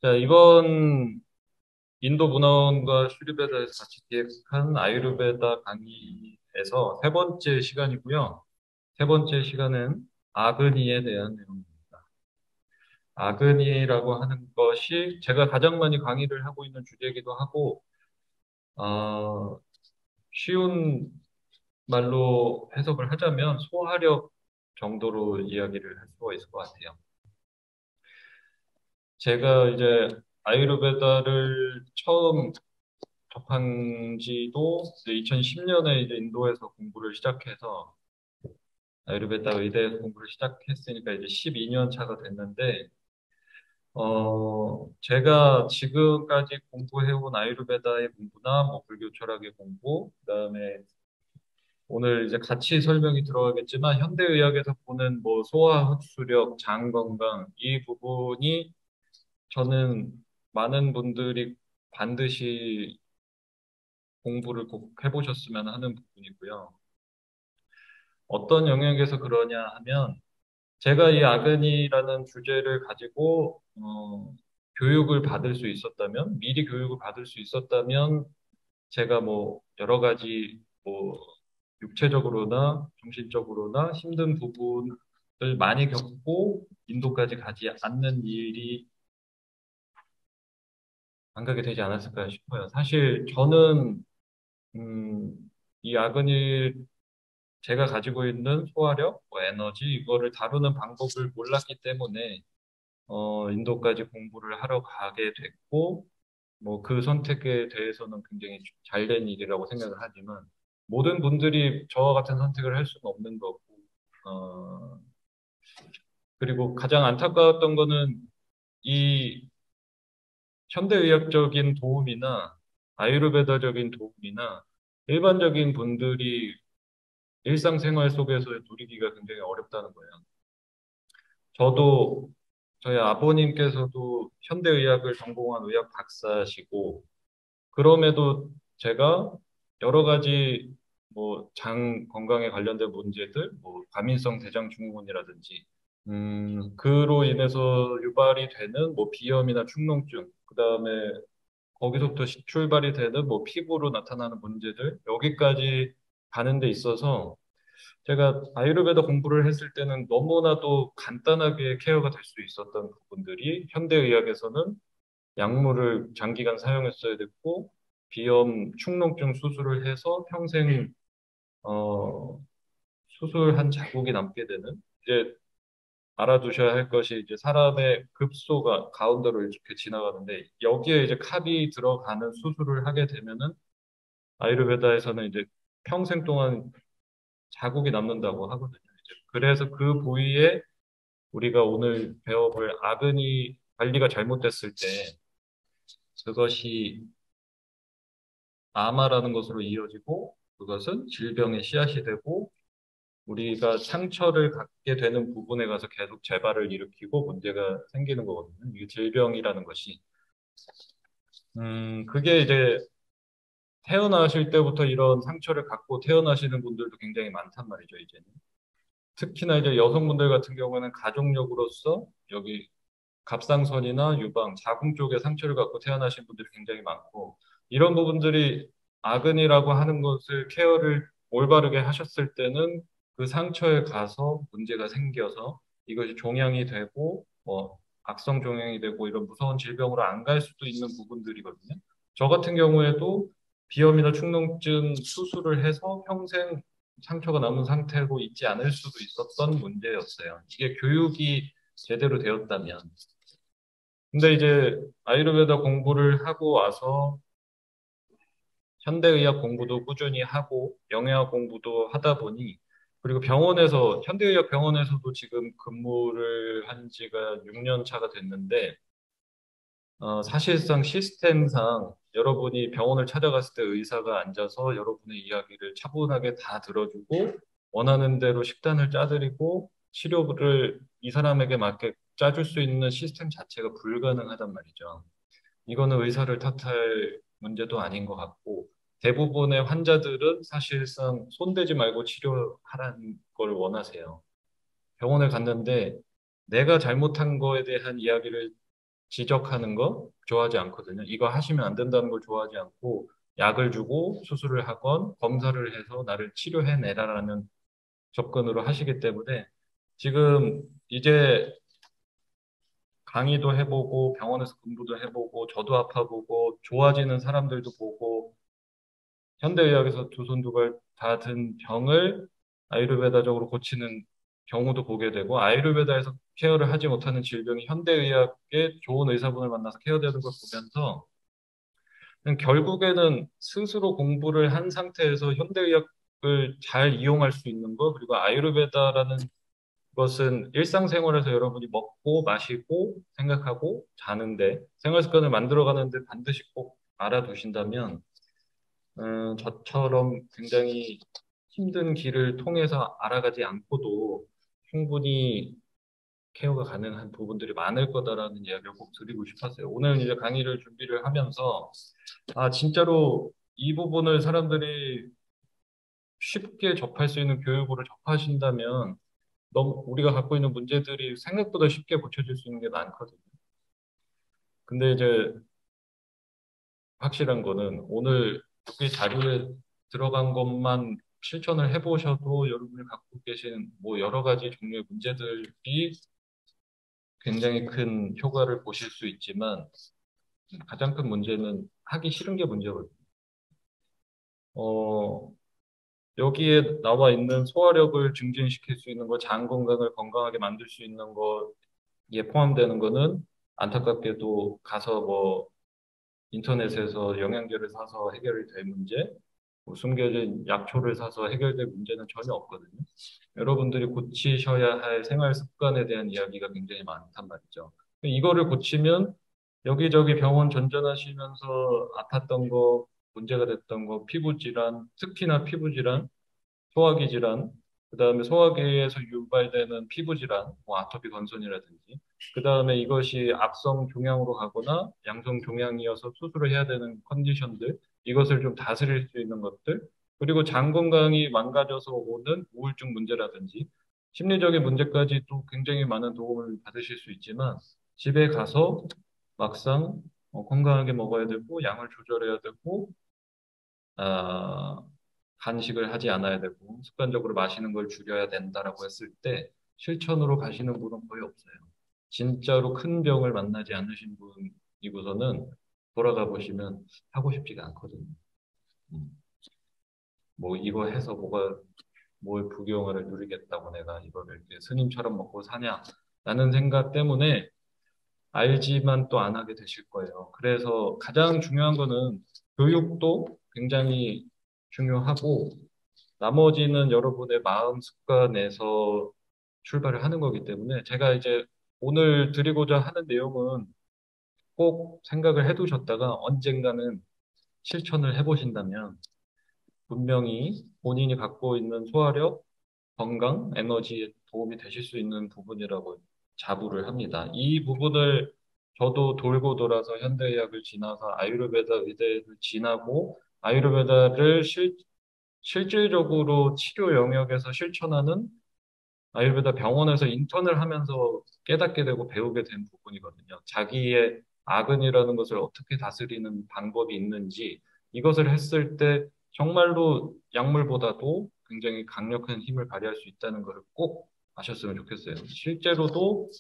자, 이번 인도 문화원과 슈리베다에서 같이 기획한 아유르베다 강의에서 세 번째 시간이고요. 세 번째 시간은 아그니에 대한 내용입니다. 아그니라고 하는 것이 제가 가장 많이 강의를 하고 있는 주제이기도 하고, 어, 쉬운 말로 해석을 하자면 소화력 정도로 이야기를 할 수가 있을 것 같아요. 제가 이제 아유르베다를 처음 접한 지도 이제 2010년에 이제 인도에서 공부를 시작해서 아유르베다 의대에서 공부를 시작했으니까 이제 12년 차가 됐는데 제가 지금까지 공부해온 아유르베다의 공부나 뭐 불교 철학의 공부, 그다음에 오늘 이제 같이 설명이 들어가겠지만 현대의학에서 보는 뭐 소화 흡수력, 장 건강 이 부분이 저는 많은 분들이 반드시 공부를 꼭 해보셨으면 하는 부분이고요. 어떤 영역에서 그러냐 하면 제가 이 아근이라는 주제를 가지고 교육을 받을 수 있었다면 미리 교육을 받을 수 있었다면 제가 뭐 여러 가지 뭐 육체적으로나 정신적으로나 힘든 부분을 많이 겪고 인도까지 가지 않는 일이 안 가게 되지 않았을까 싶어요. 사실 저는 음, 이 아근이 제가 가지고 있는 소화력, 뭐 에너지 이거를 다루는 방법을 몰랐기 때문에 인도까지 공부를 하러 가게 됐고 뭐 그 선택에 대해서는 굉장히 잘된 일이라고 생각을 하지만 모든 분들이 저와 같은 선택을 할 수는 없는 거고 어, 그리고 가장 안타까웠던 거는 이 현대의학적인 도움이나 아유르베다적인 도움이나 일반적인 분들이 일상생활 속에서 누리기가 굉장히 어렵다는 거예요. 저도 저희 아버님께서도 현대의학을 전공한 의학 박사시고 그럼에도 제가 여러 가지 뭐 장 건강에 관련된 문제들, 뭐 과민성 대장 증후군이라든지 그로 인해서 유발이 되는 뭐 비염이나 축농증, 그다음에 거기서부터 출발이 되는 뭐 피부로 나타나는 문제들 여기까지 가는 데 있어서 제가 아유르베다 공부를 했을 때는 너무나도 간단하게 케어가 될 수 있었던 부분들이 현대의학에서는 약물을 장기간 사용했어야 됐고 비염, 축농증 수술을 해서 평생 어, 수술한 자국이 남게 되는 이제 알아두셔야 할 것이 이제 사람의 급소가 가운데로 이렇게 지나가는데 여기에 이제 캅이 들어가는 수술을 하게 되면은 아유르베다에서는 이제 평생 동안 자국이 남는다고 하거든요. 이제 그래서 그 부위에 우리가 오늘 배워볼 아근이 관리가 잘못됐을 때 그것이 아마라는 것으로 이어지고 그것은 질병의 씨앗이 되고 우리가 상처를 갖게 되는 부분에 가서 계속 재발을 일으키고 문제가 생기는 거거든요. 이게 질병이라는 것이. 그게 이제 태어나실 때부터 이런 상처를 갖고 태어나시는 분들도 굉장히 많단 말이죠, 이제는. 특히나 이제 여성분들 같은 경우는 가족력으로서 여기 갑상선이나 유방, 자궁 쪽에 상처를 갖고 태어나신 분들이 굉장히 많고 이런 부분들이 아근이라고 하는 것을 케어를 올바르게 하셨을 때는 그 상처에 가서 문제가 생겨서 이것이 종양이 되고 뭐 악성 종양이 되고 이런 무서운 질병으로 안 갈 수도 있는 부분들이거든요. 저 같은 경우에도 비염이나 축농증 수술을 해서 평생 상처가 남은 상태로 있지 않을 수도 있었던 문제였어요. 이게 교육이 제대로 되었다면 근데 이제 아유르베다 공부를 하고 와서 현대의학 공부도 꾸준히 하고 영양학 공부도 하다 보니 그리고 병원에서 현대의학 병원에서도 지금 근무를 한 지가 6년 차가 됐는데 사실상 시스템상 여러분이 병원을 찾아갔을 때 의사가 앉아서 여러분의 이야기를 차분하게 다 들어주고 원하는 대로 식단을 짜드리고 치료를 이 사람에게 맞게 짜줄 수 있는 시스템 자체가 불가능하단 말이죠. 이거는 의사를 탓할 문제도 아닌 것 같고 대부분의 환자들은 사실상 손대지 말고 치료하라는 걸 원하세요. 병원을 갔는데 내가 잘못한 거에 대한 이야기를 지적하는 거 좋아하지 않거든요. 이거 하시면 안 된다는 걸 좋아하지 않고 약을 주고 수술을 하건 검사를 해서 나를 치료해내라라는 접근으로 하시기 때문에 지금 이제 강의도 해보고 병원에서 근무도 해보고 저도 아파보고 좋아지는 사람들도 보고 현대의학에서 두 손 두 발 다 든 병을 아유르베다적으로 고치는 경우도 보게 되고 아유르베다에서 케어를 하지 못하는 질병이 현대의학의 좋은 의사분을 만나서 케어되는 걸 보면서 결국에는 스스로 공부를 한 상태에서 현대의학을 잘 이용할 수 있는 거 그리고 아유르베다라는 것은 일상생활에서 여러분이 먹고 마시고 생각하고 자는데 생활 습관을 만들어가는데 반드시 꼭 알아두신다면 저처럼 굉장히 힘든 길을 통해서 알아가지 않고도 충분히 케어가 가능한 부분들이 많을 거다라는 이야기를 꼭 드리고 싶었어요. 오늘 이제 강의를 준비를 하면서 진짜로 이 부분을 사람들이 쉽게 접할 수 있는 교육으로 접하신다면 너무 우리가 갖고 있는 문제들이 생각보다 쉽게 고쳐질 수 있는 게 많거든요. 근데 이제 확실한 거는 오늘 여기 자료에 들어간 것만 실천을 해보셔도 여러분이 갖고 계신 뭐 여러 가지 종류의 문제들이 굉장히 큰 효과를 보실 수 있지만 가장 큰 문제는 하기 싫은 게 문제거든요. 어, 여기에 나와 있는 소화력을 증진시킬 수 있는 거, 장 건강을 건강하게 만들 수 있는 거에 포함되는 거는 안타깝게도 가서 뭐 인터넷에서 영양제를 사서 해결이 될 문제, 뭐 숨겨진 약초를 사서 해결될 문제는 전혀 없거든요. 여러분들이 고치셔야 할 생활 습관에 대한 이야기가 굉장히 많단 말이죠. 이거를 고치면 여기저기 병원 전전하시면서 아팠던 거, 문제가 됐던 거, 피부 질환, 특히나 피부 질환, 소화기 질환, 그다음에 소화기에서 유발되는 피부 질환, 뭐 아토피 건선이라든지, 그다음에 이것이 악성 종양으로 가거나 양성 종양이어서 수술을 해야 되는 컨디션들, 이것을 좀 다스릴 수 있는 것들, 그리고 장 건강이 망가져서 오는 우울증 문제라든지, 심리적인 문제까지 또 굉장히 많은 도움을 받으실 수 있지만, 집에 가서 막상 건강하게 먹어야 되고, 양을 조절해야 되고, 아, 간식을 하지 않아야 되고 습관적으로 마시는 걸 줄여야 된다라고 했을 때 실천으로 가시는 분은 거의 없어요. 진짜로 큰 병을 만나지 않으신 분이고서는 돌아가 보시면 하고 싶지가 않거든요. 음, 뭐 이거 해서 뭐가 뭘 부귀영화를 누리겠다고 내가 이거를 이렇게 스님처럼 먹고 사냐라는 생각 때문에 알지만 또 안 하게 되실 거예요. 그래서 가장 중요한 거는 교육도 굉장히 중요하고 나머지는 여러분의 마음 습관에서 출발을 하는 거기 때문에 제가 이제 오늘 드리고자 하는 내용은 꼭 생각을 해두셨다가 언젠가는 실천을 해보신다면 분명히 본인이 갖고 있는 소화력, 건강, 에너지에 도움이 되실 수 있는 부분이라고 자부를 합니다. 이 부분을 저도 돌고 돌아서 현대의학을 지나서 아유르베다 의대를 지나고 아유르베다를 실질적으로 치료 영역에서 실천하는 아유르베다 병원에서 인턴을 하면서 깨닫게 되고 배우게 된 부분이거든요. 자기의 아근이라는 것을 어떻게 다스리는 방법이 있는지 이것을 했을 때 정말로 약물보다도 굉장히 강력한 힘을 발휘할 수 있다는 것을 꼭 아셨으면 좋겠어요. 실제로도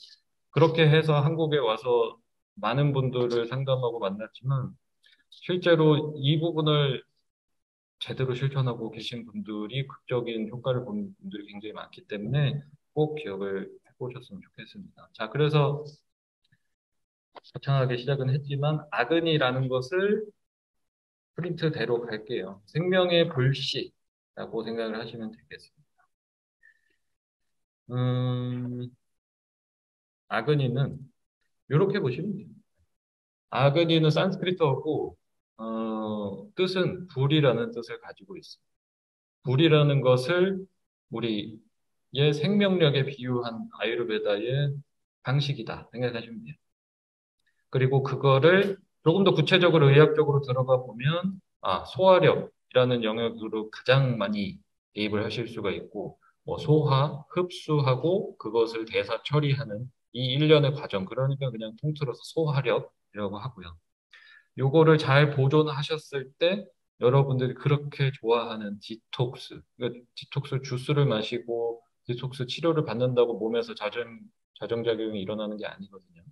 그렇게 해서 한국에 와서 많은 분들을 상담하고 만났지만 실제로 이 부분을 제대로 실천하고 계신 분들이 극적인 효과를 본 분들이 굉장히 많기 때문에 꼭 기억을 해보셨으면 좋겠습니다. 자, 그래서 거창하게 시작은 했지만 아근이라는 것을 프린트대로 갈게요. 생명의 불씨라고 생각을 하시면 되겠습니다. 음, 아그니는 이렇게 보시면 돼요. 아그니는 산스크리트어고 뜻은 불이라는 뜻을 가지고 있습니다. 불이라는 것을 우리의 생명력에 비유한 아유르베다의 방식이다 생각하시면 돼요. 그리고 그거를 조금 더 구체적으로 의학적으로 들어가 보면 소화력이라는 영역으로 가장 많이 대입을 하실 수가 있고 뭐 소화, 흡수하고 그것을 대사 처리하는 이 일련의 과정. 그러니까 그냥 통틀어서 소화력이라고 하고요. 요거를 잘 보존하셨을 때 여러분들이 그렇게 좋아하는 디톡스, 그러니까 디톡스 주스를 마시고 디톡스 치료를 받는다고 몸에서 자정작용이 일어나는 게 아니거든요.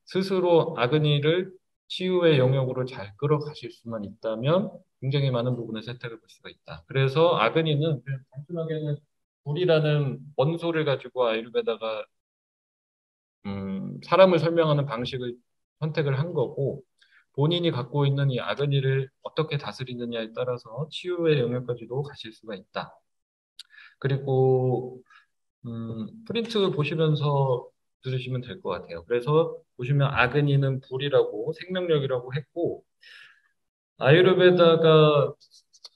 스스로 아그니를 치유의 영역으로 잘 끌어가실 수만 있다면 굉장히 많은 부분에서 혜택을 볼 수가 있다. 그래서 아그니는 그냥 단순하게는 불이라는 원소를 가지고 아유르베다가 사람을 설명하는 방식을 선택을 한 거고 본인이 갖고 있는 이 아그니를 어떻게 다스리느냐에 따라서 치유의 영역까지도 가실 수가 있다. 그리고 프린트 보시면서 들으시면 될 것 같아요. 그래서 보시면 아그니는 불이라고 생명력이라고 했고 아유르베다가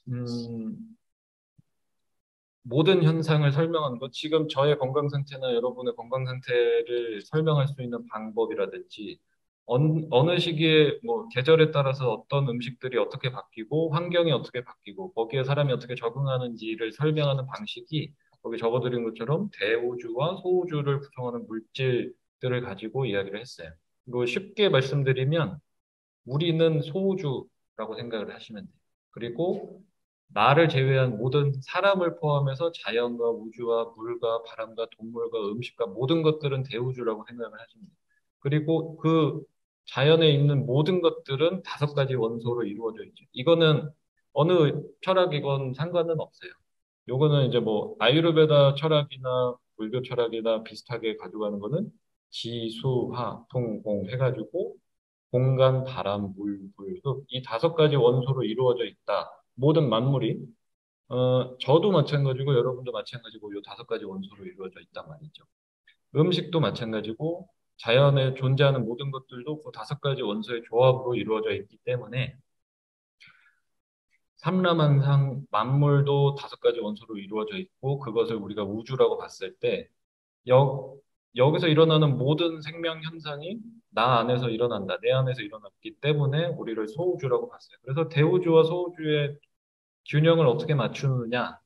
음, 모든 현상을 설명하는 것, 지금 저의 건강 상태나 여러분의 건강 상태를 설명할 수 있는 방법이라든지, 어느 시기에 뭐 계절에 따라서 어떤 음식들이 어떻게 바뀌고, 환경이 어떻게 바뀌고, 거기에 사람이 어떻게 적응하는지를 설명하는 방식이 거기 적어드린 것처럼 대우주와 소우주를 구성하는 물질들을 가지고 이야기를 했어요. 그리고 쉽게 말씀드리면, 우리는 소우주라고 생각을 하시면 돼요. 그리고 나를 제외한 모든 사람을 포함해서 자연과 우주와 물과 바람과 동물과 음식과 모든 것들은 대우주라고 생각을 하시면 돼요. 그리고 그 자연에 있는 모든 것들은 다섯 가지 원소로 이루어져 있죠. 이거는 어느 철학이건 상관은 없어요. 요거는 이제 뭐 아유르베다 철학이나 불교 철학이나 비슷하게 가져가는 거는 지수화 통공 해가지고 공간, 바람, 물, 불, 흙, 이 다섯 가지 원소로 이루어져 있다. 모든 만물이 저도 마찬가지고 여러분도 마찬가지고 이 다섯 가지 원소로 이루어져 있단 말이죠. 음식도 마찬가지고 자연에 존재하는 모든 것들도 그 다섯 가지 원소의 조합으로 이루어져 있기 때문에 삼라만상 만물도 다섯 가지 원소로 이루어져 있고 그것을 우리가 우주라고 봤을 때 여, 여기서 일어나는 모든 생명 현상이 나 안에서 일어난다, 내 안에서 일어났기 때문에 우리를 소우주라고 봤어요. 그래서 대우주와 소우주의 균형을 어떻게 맞추느냐,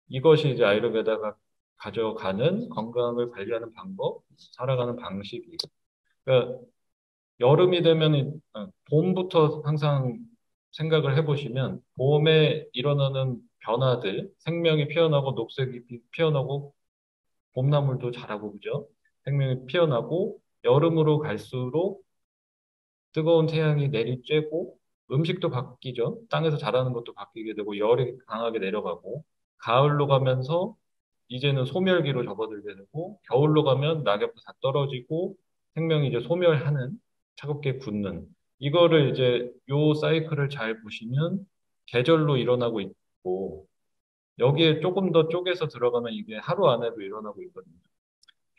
이것이 이제 아유르베다가 가져가는 건강을 관리하는 방법, 살아가는 방식이에요. 그러니까 여름이 되면 봄부터 항상 생각을 해보시면 봄에 일어나는 변화들, 생명이 피어나고 녹색이 피어나고 봄나물도 자라고 그죠? 생명이 피어나고 여름으로 갈수록 뜨거운 태양이 내리쬐고 음식도 바뀌죠. 땅에서 자라는 것도 바뀌게 되고 열이 강하게 내려가고 가을로 가면서 이제는 소멸기로 접어들게 되고 겨울로 가면 낙엽도 다 떨어지고 생명이 이제 소멸하는 차갑게 굳는 이거를 이제 요 사이클을 잘 보시면 계절로 일어나고 있고 여기에 조금 더 쪼개서 들어가면 이게 하루 안에도 일어나고 있거든요.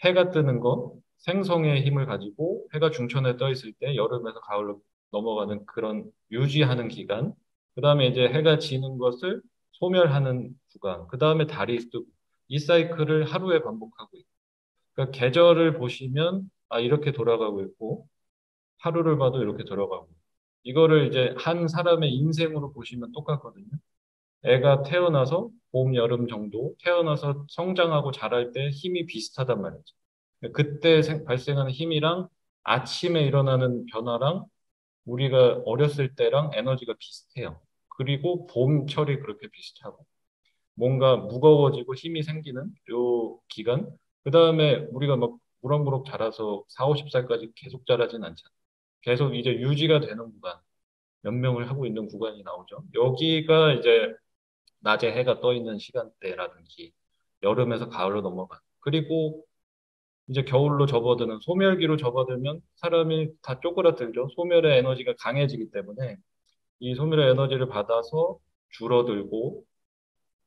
해가 뜨는 거, 생성의 힘을 가지고 해가 중천에 떠 있을 때 여름에서 가을로 넘어가는 그런 유지하는 기간, 그 다음에 이제 해가 지는 것을 소멸하는 구간, 그 다음에 달이 뜨고 이 사이클을 하루에 반복하고 있고, 그러니까 계절을 보시면 아 이렇게 돌아가고 있고 하루를 봐도 이렇게 돌아가고 이거를 이제 한 사람의 인생으로 보시면 똑같거든요. 애가 태어나서 봄, 여름 정도 태어나서 성장하고 자랄 때 힘이 비슷하단 말이죠. 그때 발생하는 힘이랑 아침에 일어나는 변화랑 우리가 어렸을 때랑 에너지가 비슷해요. 그리고 봄철이 그렇게 비슷하고 뭔가 무거워지고 힘이 생기는 요 기간. 그 다음에 우리가 막 무럭무럭 자라서 4, 50살까지 계속 자라진 않잖아요. 계속 이제 유지가 되는 구간, 연명을 하고 있는 구간이 나오죠. 여기가 이제 낮에 해가 떠 있는 시간대라든지 여름에서 가을로 넘어가. 그리고 이제 겨울로 접어드는 소멸기로 접어들면 사람이 다 쪼그라들죠. 소멸의 에너지가 강해지기 때문에 이 소멸의 에너지를 받아서 줄어들고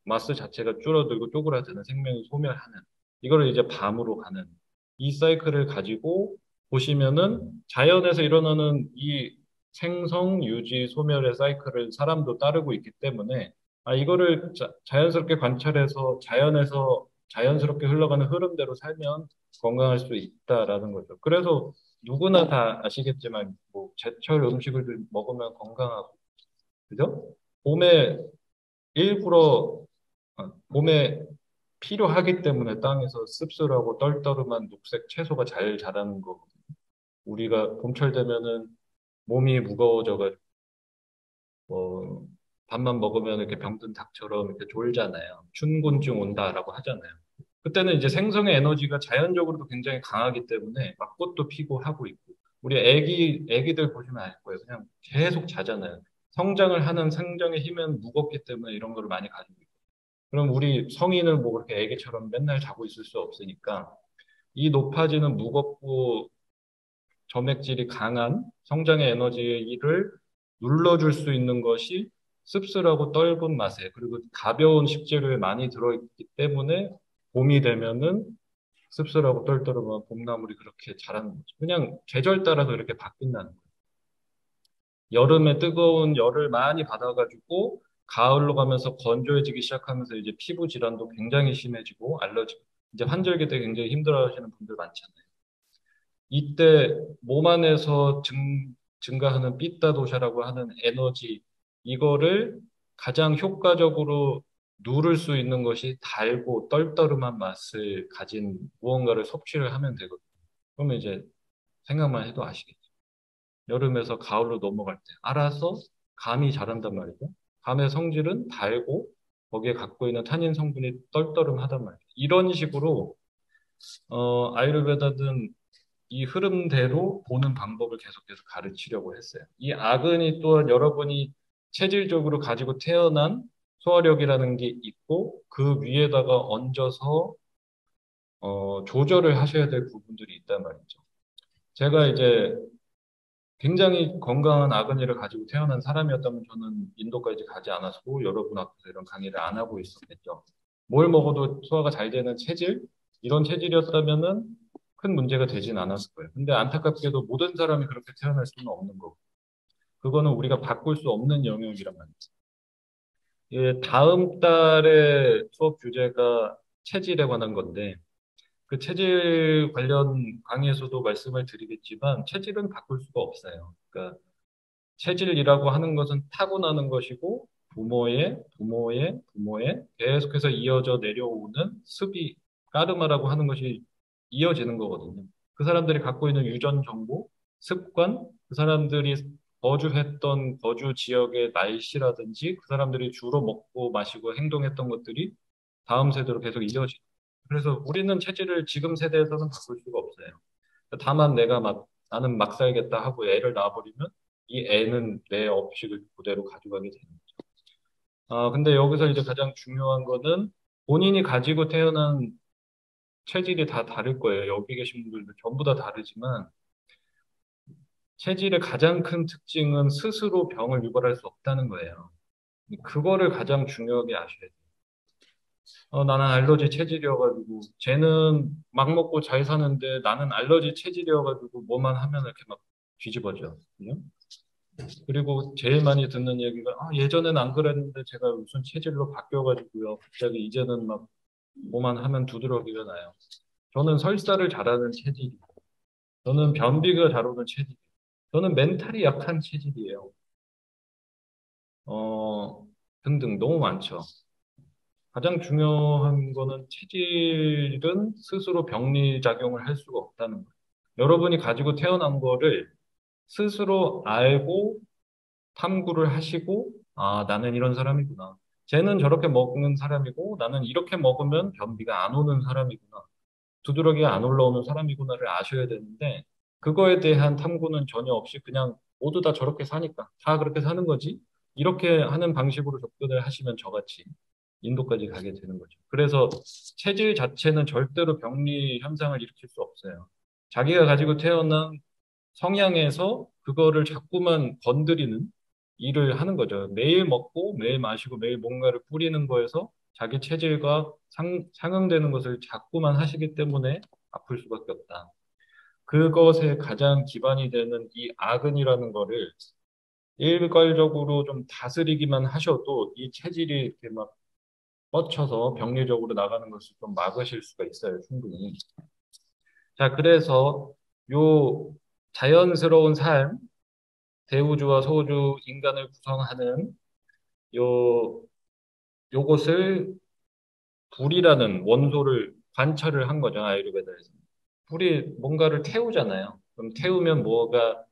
마스 자체가 줄어들고 쪼그라드는 생명이 소멸하는 이거를 이제 밤으로 가는 이 사이클을 가지고 보시면은 자연에서 일어나는 이 생성, 유지, 소멸의 사이클을 사람도 따르고 있기 때문에 아 이거를 자연스럽게 관찰해서 자연에서 자연스럽게 흘러가는 흐름대로 살면 건강할 수 있다라는 거죠. 그래서 누구나 다 아시겠지만 뭐 제철 음식을 먹으면 건강하고 그죠? 봄에 일부러 봄에 필요하기 때문에 땅에서 씁쓸하고 떨떠름한 녹색 채소가 잘 자라는 거거든요. 우리가 봄철 되면은 몸이 무거워져가지고 밥만 먹으면 이렇게 병든 닭처럼 이렇게 졸잖아요. 춘곤증 온다라고 하잖아요. 그때는 이제 생성의 에너지가 자연적으로도 굉장히 강하기 때문에 막 꽃도 피고 하고 있고 우리 애기들 보시면 알 거예요. 그냥 계속 자잖아요. 성장을 하는 생장의 힘은 무겁기 때문에 이런 걸 많이 가지고 있고 그럼 우리 성인은 뭐 그렇게 애기처럼 맨날 자고 있을 수 없으니까 이 높아지는 무겁고 점액질이 강한 성장의 에너지를 눌러줄 수 있는 것이 씁쓸하고 떫은 맛에 그리고 가벼운 식재료에 많이 들어있기 때문에 봄이 되면은 씁쓸하고 떨떠름한 봄나물이 그렇게 자라는 거죠. 그냥 계절 따라서 이렇게 바뀐다는 거예요. 여름에 뜨거운 열을 많이 받아가지고 가을로 가면서 건조해지기 시작하면서 이제 피부 질환도 굉장히 심해지고 알러지, 이제 환절기 때 굉장히 힘들어하시는 분들 많잖아요. 이때 몸 안에서 증가하는 비타 도샤라고 하는 에너지 이거를 가장 효과적으로 누를 수 있는 것이 달고 떨떠름한 맛을 가진 무언가를 섭취를 하면 되거든요. 그러면 이제 생각만 해도 아시겠죠. 여름에서 가을로 넘어갈 때 알아서 감이 자란단 말이죠. 감의 성질은 달고 거기에 갖고 있는 타닌 성분이 떨떠름하단 말이죠. 이런 식으로 아유르베다는 이 흐름대로 보는 방법을 계속해서 가르치려고 했어요. 이 아근이 또한 여러분이 체질적으로 가지고 태어난 소화력이라는 게 있고 그 위에다가 얹어서 조절을 하셔야 될 부분들이 있단 말이죠. 제가 이제 굉장히 건강한 아근이를 가지고 태어난 사람이었다면 저는 인도까지 가지 않았고 여러분 앞에서 이런 강의를 안 하고 있었겠죠. 뭘 먹어도 소화가 잘 되는 체질? 이런 체질이었다면은 큰 문제가 되진 않았을 거예요. 근데 안타깝게도 모든 사람이 그렇게 태어날 수는 없는 거고. 그거는 우리가 바꿀 수 없는 영역이란 말이죠. 예, 다음 달에 수업 주제가 체질에 관한 건데, 그 체질 관련 강의에서도 말씀을 드리겠지만, 체질은 바꿀 수가 없어요. 그러니까 체질이라고 하는 것은 타고나는 것이고 부모의 계속해서 이어져 내려오는 습이 까르마라고 하는 것이 이어지는 거거든요. 그 사람들이 갖고 있는 유전 정보, 습관, 그 사람들이 거주했던 거주 지역의 날씨라든지 그 사람들이 주로 먹고 마시고 행동했던 것들이 다음 세대로 계속 이어지죠. 그래서 우리는 체질을 지금 세대에서는 바꿀 수가 없어요. 다만 나는 막 살겠다 하고 애를 낳아버리면 이 애는 내 업식을 그대로 가져가게 되는 거죠. 근데 여기서 이제 가장 중요한 거는 본인이 가지고 태어난 체질이 다 다를 거예요. 여기 계신 분들도 전부 다 다르지만 체질의 가장 큰 특징은 스스로 병을 유발할 수 없다는 거예요. 그거를 가장 중요하게 아셔야 돼요. 나는 알러지 체질이어가지고 쟤는 막 먹고 잘 사는데 나는 알러지 체질이어가지고 뭐만 하면 이렇게 막 뒤집어져. 그죠? 그리고 제일 많이 듣는 얘기가 예전엔 안 그랬는데 제가 무슨 체질로 바뀌어가지고요. 갑자기 이제는 막 뭐만 하면 두드러기가 나요. 저는 설사를 잘하는 체질이고 저는 변비가 잘 오는 체질. 저는 멘탈이 약한 체질이에요. 어, 등등 너무 많죠. 가장 중요한 거는 체질은 스스로 병리작용을 할 수가 없다는 거예요. 여러분이 가지고 태어난 거를 스스로 알고 탐구를 하시고, 나는 이런 사람이구나. 쟤는 저렇게 먹는 사람이고, 나는 이렇게 먹으면 변비가 안 오는 사람이구나. 두드러기가 안 올라오는 사람이구나를 아셔야 되는데, 그거에 대한 탐구는 전혀 없이 그냥 모두 다 저렇게 사니까, 다 그렇게 사는 거지. 이렇게 하는 방식으로 접근을 하시면 저같이 인도까지 가게 되는 거죠. 그래서 체질 자체는 절대로 병리 현상을 일으킬 수 없어요. 자기가 가지고 태어난 성향에서 그거를 자꾸만 건드리는 일을 하는 거죠. 매일 먹고 매일 마시고 매일 뭔가를 뿌리는 거에서 자기 체질과 상응되는 것을 자꾸만 하시기 때문에 아플 수밖에 없다. 그것에 가장 기반이 되는 이 아근이라는 거를 일괄적으로 좀 다스리기만 하셔도 이 체질이 이렇게 막 뻗쳐서 병리적으로 나가는 것을 좀 막으실 수가 있어요, 충분히. 자, 그래서 요 자연스러운 삶, 대우주와 소우주 인간을 구성하는 요 요것을 불이라는 원소를 관찰을 한 거죠, 아유르베다에서. 불이 뭔가를 태우잖아요. 그럼 태우면 뭐가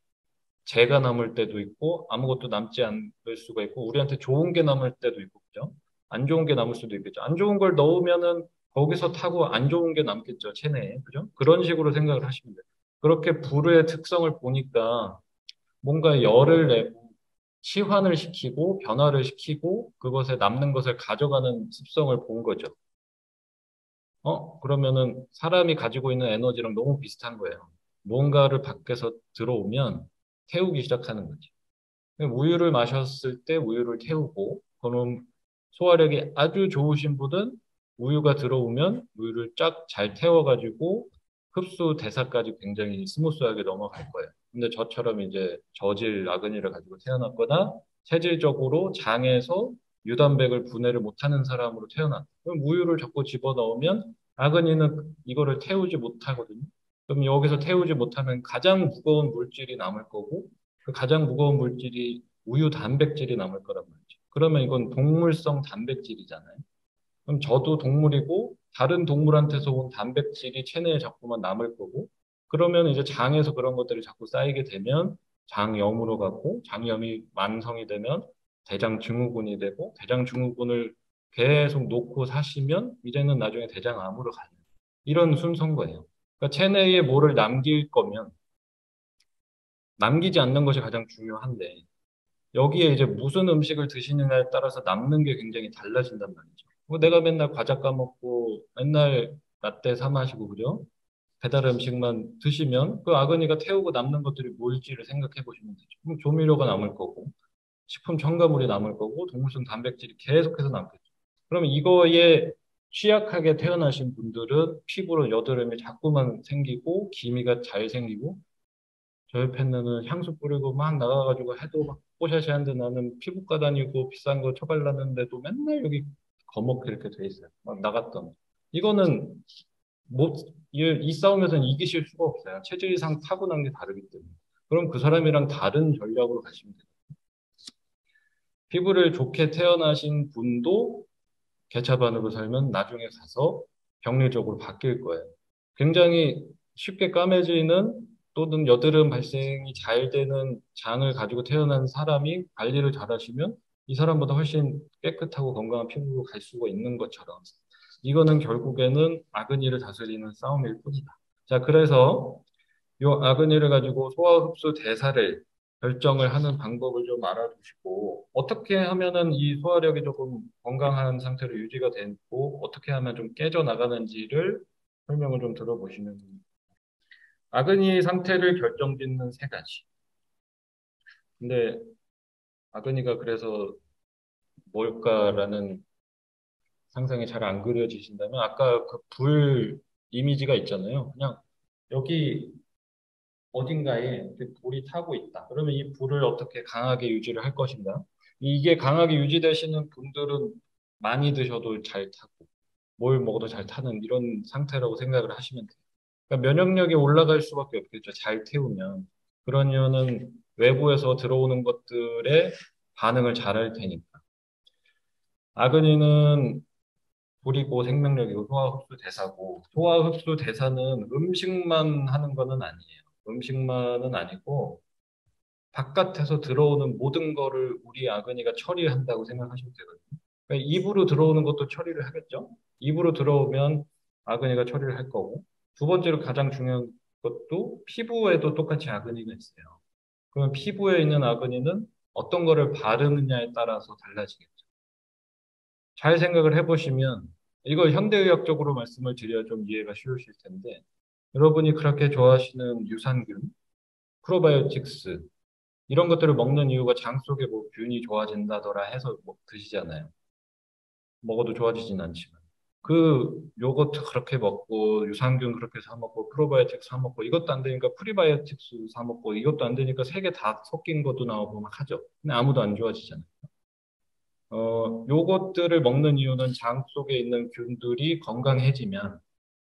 재가 남을 때도 있고 아무것도 남지 않을 수가 있고 우리한테 좋은 게 남을 때도 있고 그죠? 안 좋은 게 남을 수도 있겠죠. 안 좋은 걸 넣으면은 거기서 타고 안 좋은 게 남겠죠, 체내에. 그죠? 그런 식으로 생각을 하시면 돼요. 그렇게 불의 특성을 보니까 뭔가 열을 내고 치환을 시키고 변화를 시키고 그것에 남는 것을 가져가는 습성을 본 거죠. 그러면은 사람이 가지고 있는 에너지랑 너무 비슷한 거예요. 무언가를 밖에서 들어오면 태우기 시작하는 거지. 우유를 마셨을 때 우유를 태우고, 그럼 소화력이 아주 좋으신 분은 우유가 들어오면 우유를 쫙 잘 태워가지고 흡수 대사까지 굉장히 스무스하게 넘어갈 거예요. 근데 저처럼 이제 저질 아그니를 가지고 태어났거나 체질적으로 장에서 유단백을 분해를 못하는 사람으로 태어났다. 그럼 우유를 자꾸 집어넣으면 아그니는 이거를 태우지 못하거든요. 그럼 여기서 태우지 못하면 가장 무거운 물질이 남을 거고 그 가장 무거운 물질이 우유 단백질이 남을 거란 말이죠. 그러면 이건 동물성 단백질이잖아요. 그럼 저도 동물이고 다른 동물한테서 온 단백질이 체내에 자꾸만 남을 거고 그러면 이제 장에서 그런 것들이 자꾸 쌓이게 되면 장염으로 가고 장염이 만성이 되면 대장증후군이 되고 대장증후군을 계속 놓고 사시면 이제는 나중에 대장암으로 가는 이런 순서인 거예요. 그러니까 체내에 뭐를 남길 거면 남기지 않는 것이 가장 중요한데 여기에 이제 무슨 음식을 드시느냐에 따라서 남는 게 굉장히 달라진단 말이죠. 뭐 내가 맨날 과자 까먹고 맨날 라떼 사 마시고 그죠? 배달 음식만 드시면 그 아그니가 태우고 남는 것들이 뭘지를 생각해 보시면 되죠. 그럼 조미료가 남을 거고 식품 첨가물이 남을 거고 동물성 단백질이 계속해서 남겠죠. 그러면 이거에 취약하게 태어나신 분들은 피부로 여드름이 자꾸만 생기고 기미가 잘 생기고 저희 팬네는 향수 뿌리고 막 나가가지고 해도 막 뽀샤시 한데 나는 피부과 다니고 비싼 거 처발랐는데도 맨날 여기 거먹게 이렇게 돼 있어요. 막 나갔던. 이거는 못, 이 싸움에서는 이기실 수가 없어요. 체질상 타고난 게 다르기 때문에. 그럼 그 사람이랑 다른 전략으로 가시면 돼요. 피부를 좋게 태어나신 분도 개차반으로 살면 나중에 가서 병리적으로 바뀔 거예요. 굉장히 쉽게 까매지는 또는 여드름 발생이 잘 되는 장을 가지고 태어난 사람이 관리를 잘 하시면 이 사람보다 훨씬 깨끗하고 건강한 피부로 갈 수가 있는 것처럼 이거는 결국에는 아그니를 다스리는 싸움일 뿐이다. 자, 그래서 이 아그니를 가지고 소화 흡수 대사를 결정을 하는 방법을 좀 알아두시고 어떻게 하면은 이 소화력이 조금 건강한 상태로 유지가 되고 어떻게 하면 좀 깨져 나가는지를 설명을 좀 들어보시면 아그니 상태를 결정짓는 세 가지. 근데 아그니가 그래서 뭘까라는 상상이 잘 안 그려지신다면 아까 그 불 이미지가 있잖아요. 그냥 여기 어딘가에 이렇게 불이 타고 있다. 그러면 이 불을 어떻게 강하게 유지를 할 것인가? 이게 강하게 유지되시는 분들은 많이 드셔도 잘 타고 뭘 먹어도 잘 타는 이런 상태라고 생각을 하시면 돼요. 그러니까 면역력이 올라갈 수밖에 없겠죠. 잘 태우면. 그런 이유는 외부에서 들어오는 것들에 반응을 잘 할 테니까. 아그니는 불이고 생명력이고 소화 흡수 대사고 소화 흡수 대사는 음식만 하는 거는 아니에요. 음식만은 아니고 바깥에서 들어오는 모든 거를 우리 아그니가 처리한다고 생각하시면 되거든요. 그러니까 입으로 들어오는 것도 처리를 하겠죠. 입으로 들어오면 아그니가 처리를 할 거고 두 번째로 가장 중요한 것도 피부에도 똑같이 아그니가 있어요. 그러면 피부에 있는 아그니는 어떤 거를 바르느냐에 따라서 달라지겠죠. 잘 생각을 해보시면 이걸 현대의학적으로 말씀을 드려야 좀 이해가 쉬우실 텐데 여러분이 그렇게 좋아하시는 유산균, 프로바이오틱스 이런 것들을 먹는 이유가 장 속에 뭐 균이 좋아진다더라 해서 뭐 드시잖아요. 먹어도 좋아지진 않지만. 그 요거트 그렇게 먹고 유산균 그렇게 사 먹고 프로바이오틱스 사 먹고 이것도 안 되니까 프리바이오틱스 사 먹고 이것도 안 되니까 세 개 다 섞인 것도 나오고 막 하죠. 근데 아무도 안 좋아지잖아요. 요것들을 먹는 이유는 장 속에 있는 균들이 건강해지면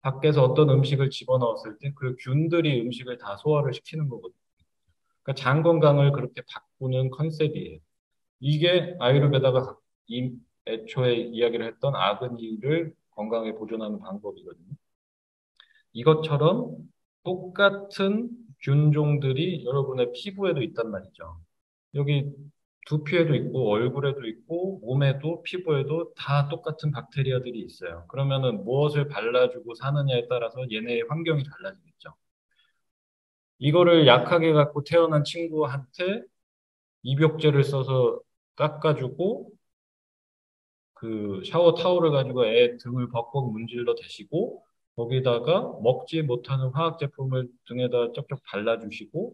밖에서 어떤 음식을 집어넣었을 때 그 균들이 음식을 다 소화를 시키는 거거든요. 그러니까 장 건강을 그렇게 바꾸는 컨셉이에요. 이게 아유르베다가 애초에 이야기를 했던 아그니를 건강에 보존하는 방법이거든요. 이것처럼 똑같은 균종들이 여러분의 피부에도 있단 말이죠. 여기 두피에도 있고 얼굴에도 있고 몸에도 피부에도 다 똑같은 박테리아들이 있어요. 그러면은 무엇을 발라주고 사느냐에 따라서 얘네의 환경이 달라지겠죠. 이거를 약하게 갖고 태어난 친구한테 입욕제를 써서 닦아주고 그 샤워 타올을 가지고 애 등을 벅벅 문질러 대시고 거기다가 먹지 못하는 화학 제품을 등에다 쩍쩍 발라주시고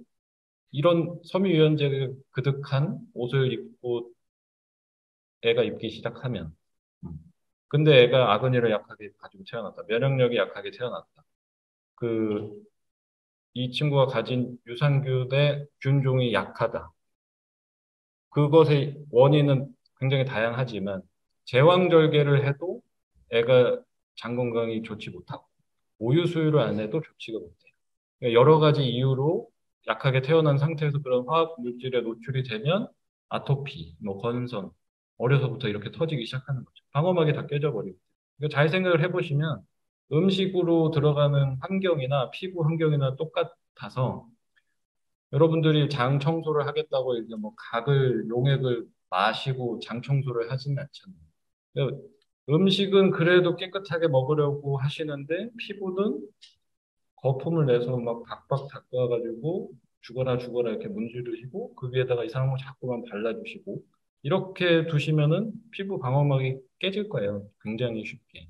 이런 섬유유연제 그득한 옷을 입고 애가 입기 시작하면 근데 애가 아그니를 약하게 가지고 태어났다. 면역력이 약하게 태어났다. 그 이 친구가 가진 유산균의 균종이 약하다. 그것의 원인은 굉장히 다양하지만 제왕절개를 해도 애가 장 건강이 좋지 못하고 모유 수유를 안 해도 좋지가 못해요. 그러니까 여러 가지 이유로 약하게 태어난 상태에서 그런 화학 물질에 노출이 되면 아토피, 뭐 건선, 어려서부터 이렇게 터지기 시작하는 거죠. 방어막이 다 깨져버리고. 그러니까 잘 생각을 해보시면 음식으로 들어가는 환경이나 피부 환경이나 똑같아서 여러분들이 장 청소를 하겠다고 이제 뭐 용액을 마시고 장 청소를 하지는 않잖아요. 그러니까 음식은 그래도 깨끗하게 먹으려고 하시는데 피부는 거품을 내서 막 박박 닦아가지고 죽어라 죽어라 이렇게 문지르시고 그 위에다가 이상한 거 자꾸만 발라주시고 이렇게 두시면은 피부 방어막이 깨질 거예요. 굉장히 쉽게.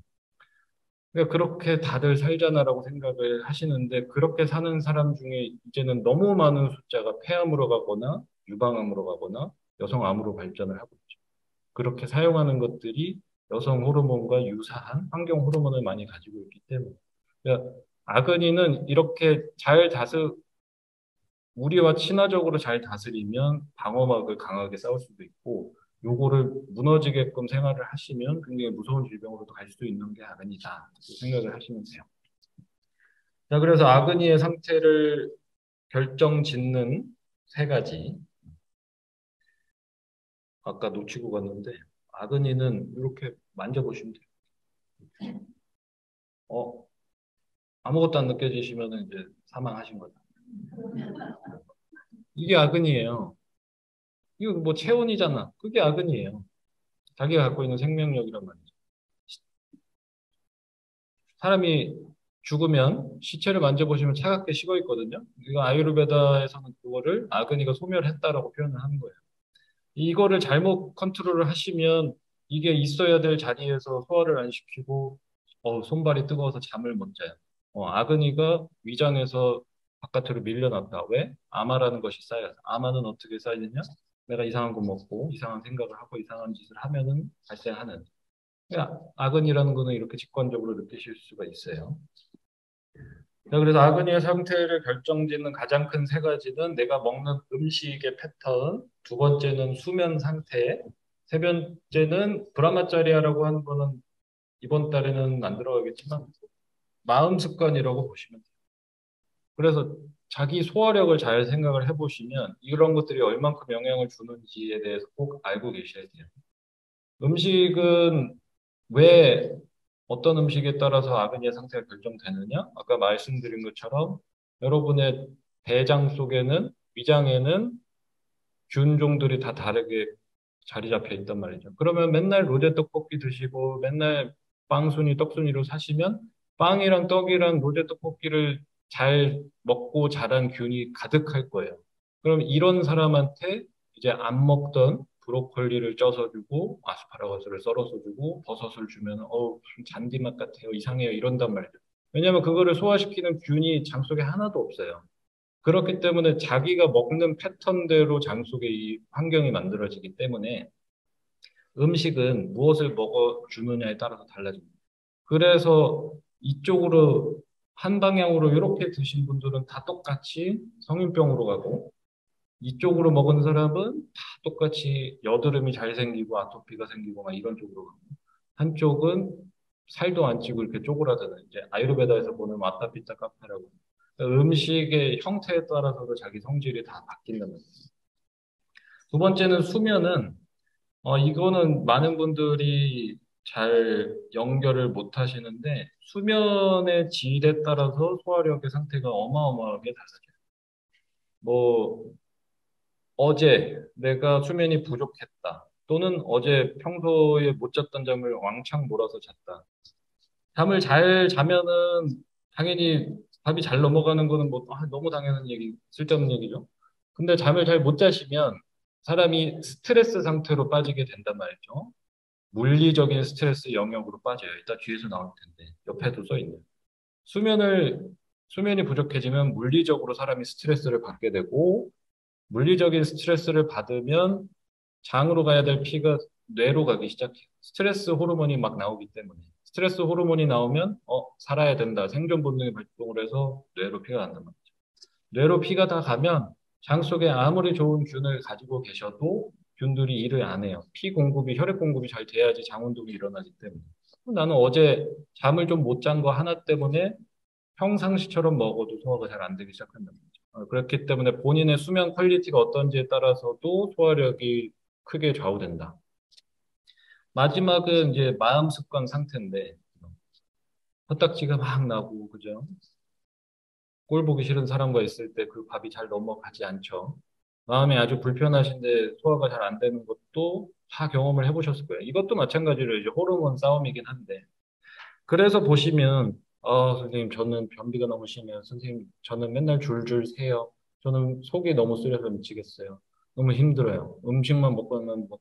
그러니까 그렇게 다들 살잖아라고 생각을 하시는데 그렇게 사는 사람 중에 이제는 너무 많은 숫자가 폐암으로 가거나 유방암으로 가거나 여성암으로 발전을 하고 있죠. 그렇게 사용하는 것들이 여성 호르몬과 유사한 환경 호르몬을 많이 가지고 있기 때문에. 그러니까 아그니는 이렇게 우리와 친화적으로 잘 다스리면 방어막을 강하게 쌓을 수도 있고 요거를 무너지게끔 생활을 하시면 굉장히 무서운 질병으로도 갈 수 있는 게 아그니다. 생각을 하시면 돼요. 자, 그래서 아그니의 상태를 결정짓는 세 가지. 아까 놓치고 갔는데 아그니는 이렇게 만져보시면 돼요. 어, 아무것도 안 느껴지시면 이제 사망하신 거다. 이게 아그니예요. 이거 뭐 체온이잖아. 그게 아그니예요. 자기가 갖고 있는 생명력이란 말이죠. 사람이 죽으면 시체를 만져보시면 차갑게 식어 있거든요. 이거 아유르베다에서는 그거를 아그니가 소멸했다라고 표현을 하는 거예요. 이거를 잘못 컨트롤을 하시면 이게 있어야 될 자리에서 소화를 안 시키고 손발이 뜨거워서 잠을 못 자요. 아그니가 위장에서 바깥으로 밀려났다. 왜? 아마라는 것이 쌓여서. 아마는 어떻게 쌓이느냐? 내가 이상한 거 먹고 이상한 생각을 하고 이상한 짓을 하면은 발생하는. 그러니까 아근이라는 거는 이렇게 직관적으로 느끼실 수가 있어요. 자, 그래서 아그니의 상태를 결정짓는 가장 큰 세 가지는 내가 먹는 음식의 패턴, 두 번째는 수면 상태, 세 번째는 브라마짜리아라고 하는 거는 이번 달에는 안 들어가겠지만 마음 습관이라고 보시면 돼요. 그래서 자기 소화력을 잘 생각을 해보시면 이런 것들이 얼만큼 영향을 주는지에 대해서 꼭 알고 계셔야 돼요. 음식은 왜 어떤 음식에 따라서 아그니의 상태가 결정되느냐? 아까 말씀드린 것처럼 여러분의 대장 속에는 위장에는 균종들이 다 다르게 자리 잡혀 있단 말이죠. 그러면 맨날 로제 떡볶이 드시고 맨날 빵순이 떡순이로 사시면 빵이랑 떡이랑 로제 떡볶이를 잘 먹고 자란 균이 가득할 거예요. 그럼 이런 사람한테 이제 안 먹던 브로콜리를 쪄서 주고 아스파라거스를 썰어서 주고 버섯을 주면 무슨 잔디맛 같아요. 이상해요. 이런단 말이죠. 왜냐하면 그거를 소화시키는 균이 장 속에 하나도 없어요. 그렇기 때문에 자기가 먹는 패턴대로 장 속에 이 환경이 만들어지기 때문에 음식은 무엇을 먹어주느냐에 따라서 달라집니다. 그래서 이쪽으로 한 방향으로 이렇게 드신 분들은 다 똑같이 성인병으로 가고 이쪽으로 먹은 사람은 다 똑같이 여드름이 잘 생기고 아토피가 생기고 막 이런 쪽으로 가고 한쪽은 살도 안 찌고 이렇게 쪼그라드는 이제 아유르베다에서 보는 와타 피타 카파라고 음식의 형태에 따라서도 자기 성질이 다 바뀐다는 거예요. 두 번째는 수면은 이거는 많은 분들이 잘 연결을 못 하시는데 수면의 질에 따라서 소화력의 상태가 어마어마하게 달라져요. 뭐 어제 내가 수면이 부족했다. 또는 어제 평소에 못 잤던 잠을 왕창 몰아서 잤다. 잠을 잘 자면은 당연히 밥이 잘 넘어가는 거는 뭐 너무 당연한 얘기, 쓸데없는 얘기죠. 근데 잠을 잘 못 자시면 사람이 스트레스 상태로 빠지게 된단 말이죠. 물리적인 스트레스 영역으로 빠져요. 이따 뒤에서 나올 텐데 옆에도 써 있네요. 수면을 수면이 부족해지면 물리적으로 사람이 스트레스를 받게 되고 물리적인 스트레스를 받으면 장으로 가야 될 피가 뇌로 가기 시작해요. 스트레스 호르몬이 막 나오기 때문에. 스트레스 호르몬이 나오면, 살아야 된다. 생존 본능이 발동을 해서 뇌로 피가 간단 말이죠. 뇌로 피가 다 가면 장 속에 아무리 좋은 균을 가지고 계셔도 균들이 일을 안 해요. 피 공급이, 혈액 공급이 잘 돼야지 장 운동이 일어나기 때문에. 나는 어제 잠을 좀 못 잔 거 하나 때문에 평상시처럼 먹어도 소화가 잘 안 되기 시작한단 말이죠. 그렇기 때문에 본인의 수면 퀄리티가 어떤지에 따라서도 소화력이 크게 좌우된다. 마지막은 이제 마음 습관 상태인데, 헛딱지가 막 나고, 그죠? 꼴 보기 싫은 사람과 있을 때 그 밥이 잘 넘어가지 않죠. 마음이 아주 불편하신데 소화가 잘 안 되는 것도 다 경험을 해보셨을 거예요. 이것도 마찬가지로 이제 호르몬 싸움이긴 한데, 그래서 보시면, 선생님, 저는 변비가 너무 심해요. 선생님, 저는 맨날 줄줄 새요. 저는 속이 너무 쓰려서 미치겠어요. 너무 힘들어요. 음식만 먹고는 뭐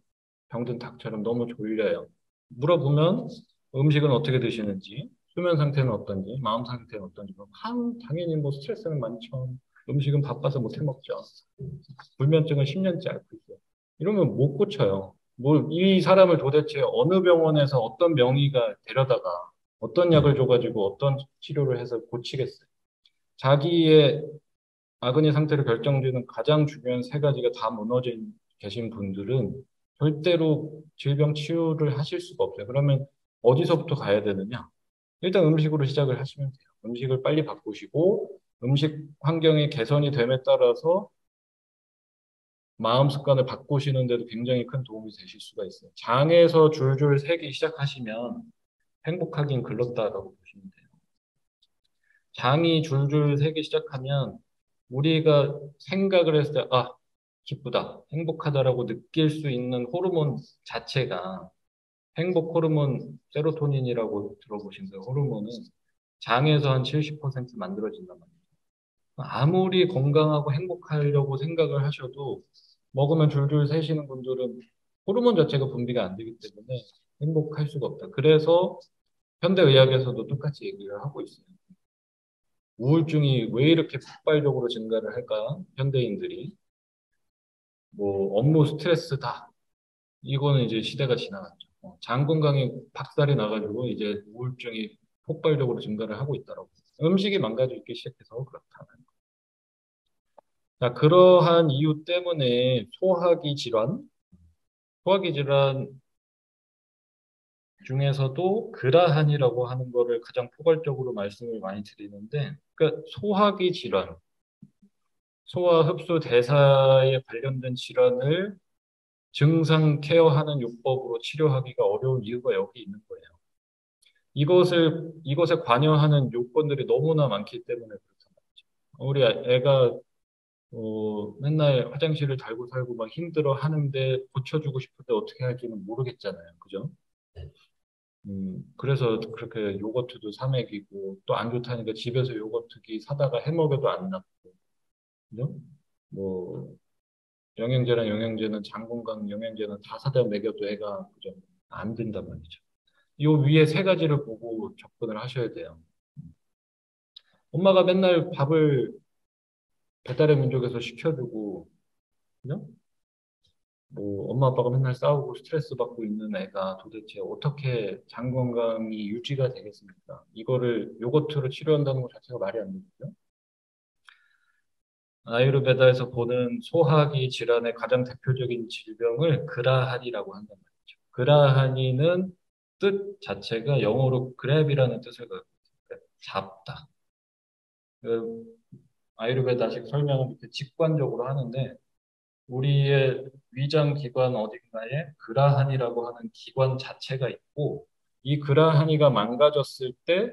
병든 닭처럼 너무 졸려요. 물어보면 음식은 어떻게 드시는지, 수면 상태는 어떤지, 마음 상태는 어떤지, 당연히 뭐 스트레스는 많죠. 음식은 바빠서 못 해먹죠. 불면증은 10년째 앓고 있어요. 이러면 못 고쳐요. 뭐, 이 사람을 도대체 어느 병원에서 어떤 명의가 데려다가 어떤 약을 줘가지고 어떤 치료를 해서 고치겠어요. 자기의 아그니 상태를 결정짓는 가장 중요한 세 가지가 다 무너져 계신 분들은 절대로 질병 치유를 하실 수가 없어요. 그러면 어디서부터 가야 되느냐? 일단 음식으로 시작을 하시면 돼요. 음식을 빨리 바꾸시고 음식 환경이 개선이 됨에 따라서 마음 습관을 바꾸시는데도 굉장히 큰 도움이 되실 수가 있어요. 장에서 줄줄 새기 시작하시면 행복하긴 글렀다라고 보시면 돼요. 장이 줄줄 새기 시작하면 우리가 생각을 했을 때, 기쁘다, 행복하다라고 느낄 수 있는 호르몬 자체가 행복 호르몬 세로토닌이라고 들어보신 그 호르몬은 장에서 한 70% 만들어진단 말이에요. 아무리 건강하고 행복하려고 생각을 하셔도 먹으면 줄줄 새시는 분들은 호르몬 자체가 분비가 안 되기 때문에 행복할 수가 없다. 그래서 현대의학에서도 똑같이 얘기를 하고 있어요. 우울증이 왜 이렇게 폭발적으로 증가를 할까? 현대인들이. 뭐, 업무 스트레스다. 이거는 이제 시대가 지나갔죠. 장 건강이 박살이 나가지고 이제 우울증이 폭발적으로 증가를 하고 있다라고. 음식이 망가져 있기 시작해서 그렇다는 거. 자, 그러한 이유 때문에 소화기 질환 중에서도 그라한이라고 하는 거를 가장 포괄적으로 말씀을 많이 드리는데, 그러니까 소화기 질환, 소화 흡수 대사에 관련된 질환을 증상 케어하는 요법으로 치료하기가 어려운 이유가 여기 있는 거예요. 이것에 관여하는 요건들이 너무나 많기 때문에 그렇단 말이죠. 우리 애가 맨날 화장실을 달고 살고 막 힘들어 하는데 고쳐주고 싶은데 어떻게 할지는 모르겠잖아요. 그죠? 그래서 그렇게 요거트도 사 먹이고 또 안 좋다니까 집에서 요거트기 사다가 해 먹여도 안 낫고. 그죠? 뭐 영양제랑 영양제는 장 건강 영양제는 다 사다 먹여도 애가 그죠? 안 된단 말이죠. 요 위에 세 가지를 보고 접근을 하셔야 돼요. 엄마가 맨날 밥을 배달의 민족에서 시켜주고, 그죠? 뭐, 엄마 아빠가 맨날 싸우고 스트레스 받고 있는 애가 도대체 어떻게 장 건강이 유지가 되겠습니까? 이거를 요거트로 치료한다는 것 자체가 말이 안 되거든요. 아유르베다에서 보는 소화기 질환의 가장 대표적인 질병을 그라하니라고 한단 말이죠. 그라하니는 뜻 자체가 영어로 그랩이라는 뜻을 갖고 있어요. 잡다. 그 아유르베다식 설명은 이렇게 직관적으로 하는데 우리의 위장 기관 어딘가에 그라한이라고 하는 기관 자체가 있고 이 그라하니가 망가졌을 때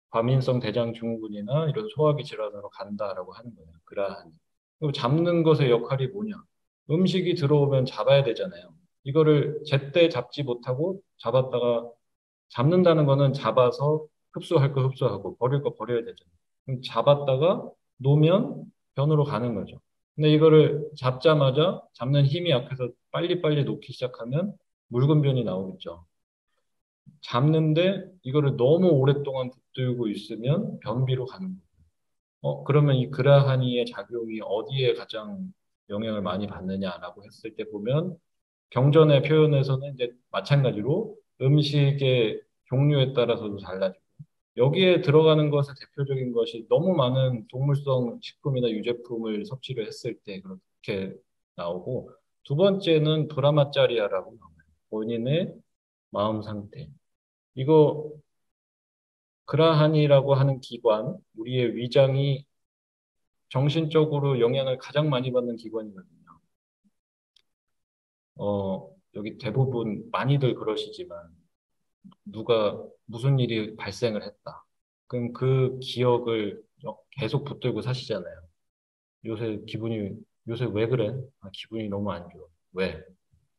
과민성 대장 증후군이나 이런 소화기 질환으로 간다라고 하는 거예요. 그라하니. 그럼 잡는 것의 역할이 뭐냐? 음식이 들어오면 잡아야 되잖아요. 이거를 제때 잡지 못하고 잡았다가 잡는다는 거는 잡아서 흡수할 거 흡수하고 버릴 거 버려야 되잖아요. 그럼 잡았다가 놓으면 변으로 가는 거죠. 근데 이거를 잡자마자 잡는 힘이 약해서 빨리빨리 놓기 시작하면 묽은 변이 나오겠죠. 잡는데 이거를 너무 오랫동안 붙들고 있으면 변비로 가는 거예요. 그러면 이 그라하니의 작용이 어디에 가장 영향을 많이 받느냐라고 했을 때 보면 경전의 표현에서는 이제 마찬가지로 음식의 종류에 따라서도 달라지고 여기에 들어가는 것의 대표적인 것이 너무 많은 동물성 식품이나 유제품을 섭취를 했을 때 그렇게 나오고 두 번째는 브라마짜리아라고 나와요. 본인의 마음 상태. 이거 그라한이라고 하는 기관, 우리의 위장이 정신적으로 영향을 가장 많이 받는 기관이거든요. 여기 대부분 많이들 그러시지만 누가 무슨 일이 발생을 했다. 그럼 그 기억을 계속 붙들고 사시잖아요. 요새 기분이, 요새 왜 그래? 아, 기분이 너무 안 좋아. 왜?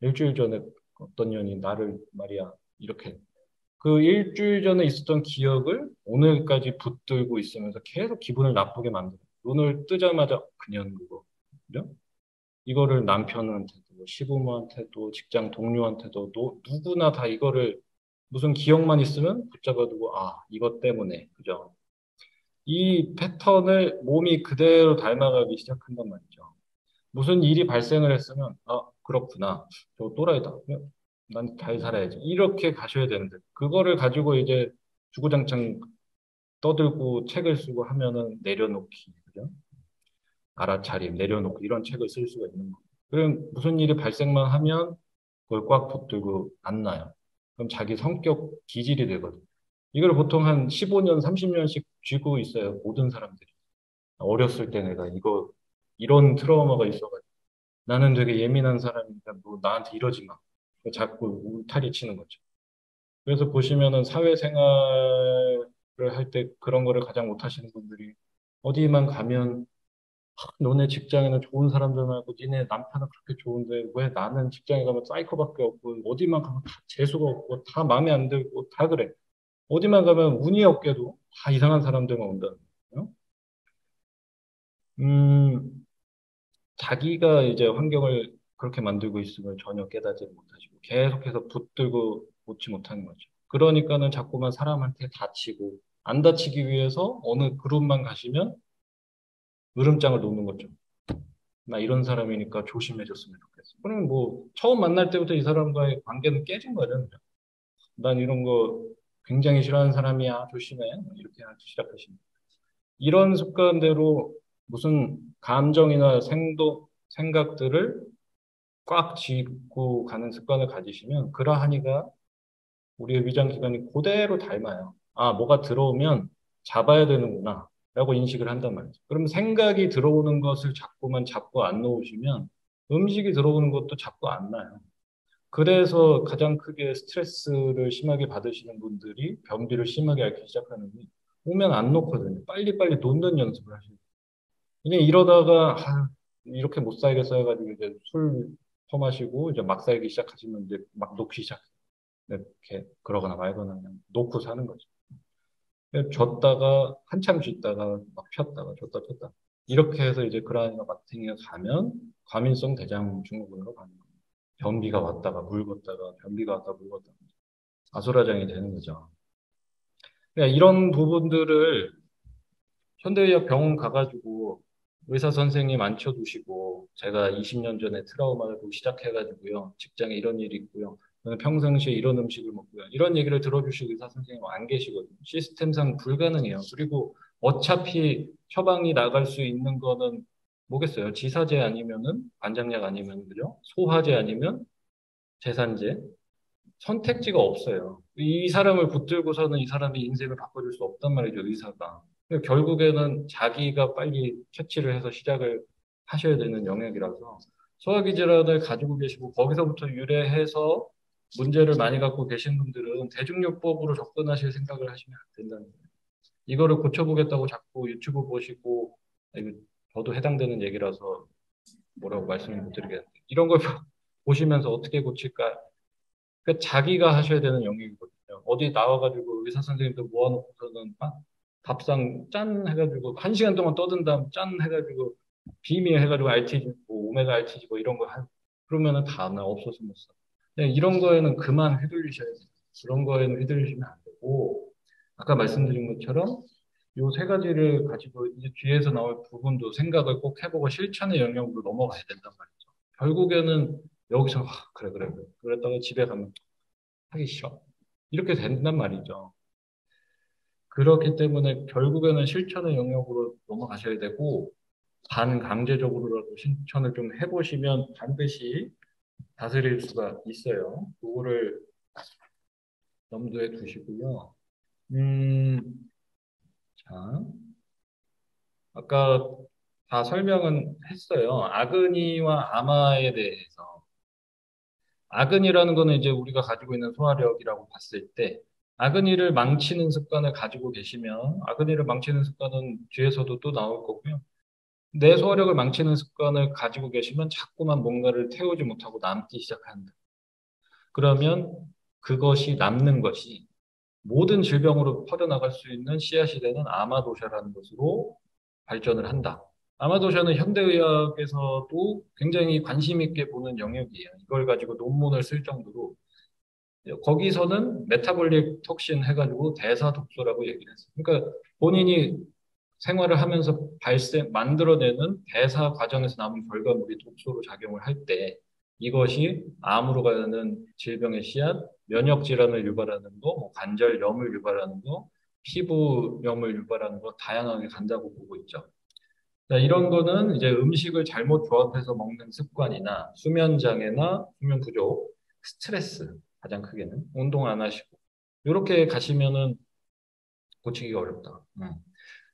일주일 전에 어떤 년이 나를 말이야. 이렇게. 그 일주일 전에 있었던 기억을 오늘까지 붙들고 있으면서 계속 기분을 나쁘게 만들어요. 눈을 뜨자마자 그년 그거. 그죠? 이거를 남편한테도, 시부모한테도, 직장 동료한테도, 누구나 다 이거를 무슨 기억만 있으면 붙잡아두고, 아, 이것 때문에. 그죠? 이 패턴을 몸이 그대로 닮아가기 시작한단 말이죠. 무슨 일이 발생을 했으면, 아, 그렇구나. 저 또라이다. 난 잘 살아야지. 이렇게 가셔야 되는데, 그거를 가지고 이제 주구장창 떠들고 책을 쓰고 하면은 내려놓기. 그죠? 알아차림, 내려놓고 이런 책을 쓸 수가 있는 거예요. 그럼 무슨 일이 발생만 하면 그걸 꽉 붙들고 안 나요. 그럼 자기 성격 기질이 되거든요. 이걸 보통 한 15년, 30년씩 쥐고 있어요. 모든 사람들이. 어렸을 때 내가 이런 트라우마가 있어가지고 나는 되게 예민한 사람이니까 너 나한테 이러지 마. 자꾸 울타리 치는 거죠. 그래서 보시면은 사회생활을 할 때 그런 거를 가장 못하시는 분들이 어디만 가면 너네 직장에는 좋은 사람들 말고 니네 남편은 그렇게 좋은데 왜 나는 직장에 가면 사이코밖에 없고 어디만 가면 다 재수가 없고 다 마음에 안 들고 다 그래. 어디만 가면 운이 없게도 다 이상한 사람들만 온다는 거예요. 음, 자기가 이제 환경을 그렇게 만들고 있음을 전혀 깨닫지 못하시고 계속해서 붙들고 놓지 못하는 거죠. 그러니까는 자꾸만 사람한테 다치고 안 다치기 위해서 어느 그룹만 가시면 으름장을 놓는 거죠. 나 이런 사람이니까 조심해줬으면 좋겠어. 그럼 뭐 처음 만날 때부터 이 사람과의 관계는 깨진 거죠. 난 이런 거 굉장히 싫어하는 사람이야. 조심해. 이렇게 시작하시는. 이런 습관대로 무슨 감정이나 생각들을 꽉 쥐고 가는 습관을 가지시면 그러하니까 우리의 위장 기관이 그대로 닮아요. 아, 뭐가 들어오면 잡아야 되는구나. 라고 인식을 한단 말이죠. 그럼 생각이 들어오는 것을 자꾸만 잡고 안 놓으시면 음식이 들어오는 것도 잡고 안 나요. 그래서 가장 크게 스트레스를 심하게 받으시는 분들이 변비를 심하게 앓기 시작하는 게 오면 안 놓거든요. 빨리빨리 놓는 연습을 하시는 거예요. 그냥 이러다가 이렇게 못 살겠어 해가지고 이제 술 퍼마시고 이제 막 살기 시작하시면 이제 막 놓기 시작해요. 이렇게 그러거나 말거나 그냥 놓고 사는 거죠. 줬다가 한참 쉬다가 막 폈다가 줬다 폈다. 이렇게 해서 이제 그라니가 마탱이가 가면 과민성 대장 증후군으로 가는 거예요. 변비가 왔다가 물 걷다가 변비가 왔다가 물 걷다가 아수라장이 되는 거죠. 그러니까 이런 부분들을 현대의학 병원 가가지고 의사 선생님 앉혀두시고 제가 20년 전에 트라우마를 시작해가지고요. 직장에 이런 일이 있고요. 저는 평상시에 이런 음식을 먹고요. 이런 얘기를 들어주실 의사 선생님 안 계시거든요. 시스템상 불가능해요. 그리고 어차피 처방이 나갈 수 있는 거는 뭐겠어요? 지사제 아니면은 관장약 아니면 그죠? 소화제 아니면 제산제 선택지가 없어요. 이 사람을 붙들고서는 이 사람의 인생을 바꿔줄 수 없단 말이죠, 의사가. 그러니까 결국에는 자기가 빨리 캐치를 해서 시작을 하셔야 되는 영역이라서 소화기 질환을 가지고 계시고 거기서부터 유래해서 문제를 많이 갖고 계신 분들은 대중요법으로 접근하실 생각을 하시면 안 된다는 거예요. 이거를 고쳐보겠다고 자꾸 유튜브 보시고, 이거 저도 해당되는 얘기라서 뭐라고 말씀을 못 드리겠는데, 이런 걸 보시면서 어떻게 고칠까? 그 자기가 하셔야 되는 영역이거든요. 어디 나와가지고 의사 선생님들 모아놓고서는 밥상 짠 해가지고 1시간 동안 떠든 다음 짠 해가지고 비밀 해가지고 RTG 뭐 오메가 RTG 뭐 이런 거 그러면은 다 나 없어서 못 써. 그냥 이런 거에는 그만 휘둘리셔야 돼요. 그런 거에는 휘둘리시면 안 되고 아까 말씀드린 것처럼 요 세 가지를 가지고 이제 뒤에서 나올 부분도 생각을 꼭 해보고 실천의 영역으로 넘어가야 된단 말이죠. 결국에는 여기서 그래 그래 그래 그랬다가 집에 가면 하기 싫어. 이렇게 된단 말이죠. 그렇기 때문에 결국에는 실천의 영역으로 넘어가셔야 되고 반강제적으로라도 실천을 좀 해보시면 반드시 다스릴 수가 있어요. 그거를 염두에 두시고요. 음, 자, 아까 다 설명은 했어요. 아그니와 아마에 대해서. 아그니라는 거는 이제 우리가 가지고 있는 소화력이라고 봤을 때, 아그니를 망치는 습관을 가지고 계시면, 아그니를 망치는 습관은 뒤에서도 또 나올 거고요. 내 소화력을 망치는 습관을 가지고 계시면 자꾸만 뭔가를 태우지 못하고 남기 시작한다. 그러면 그것이 남는 것이 모든 질병으로 퍼져나갈 수 있는 씨앗이 되는 아마도샤라는 것으로 발전을 한다. 아마도샤는 현대의학에서도 굉장히 관심 있게 보는 영역이에요. 이걸 가지고 논문을 쓸 정도로 거기서는 메타볼릭 톡신 해가지고 대사 독소라고 얘기를 했어요. 그러니까 본인이 생활을 하면서 만들어내는 대사 과정에서 남은 결과물이 독소로 작용을 할 때 이것이 암으로 가는 질병의 씨앗, 면역 질환을 유발하는 거, 뭐 관절염을 유발하는 거, 피부염을 유발하는 거 다양하게 간다고 보고 있죠. 자, 이런 거는 이제 음식을 잘못 조합해서 먹는 습관이나 수면 장애나 수면 부족, 스트레스 가장 크게는 운동 안 하시고 이렇게 가시면은 고치기가 어렵다.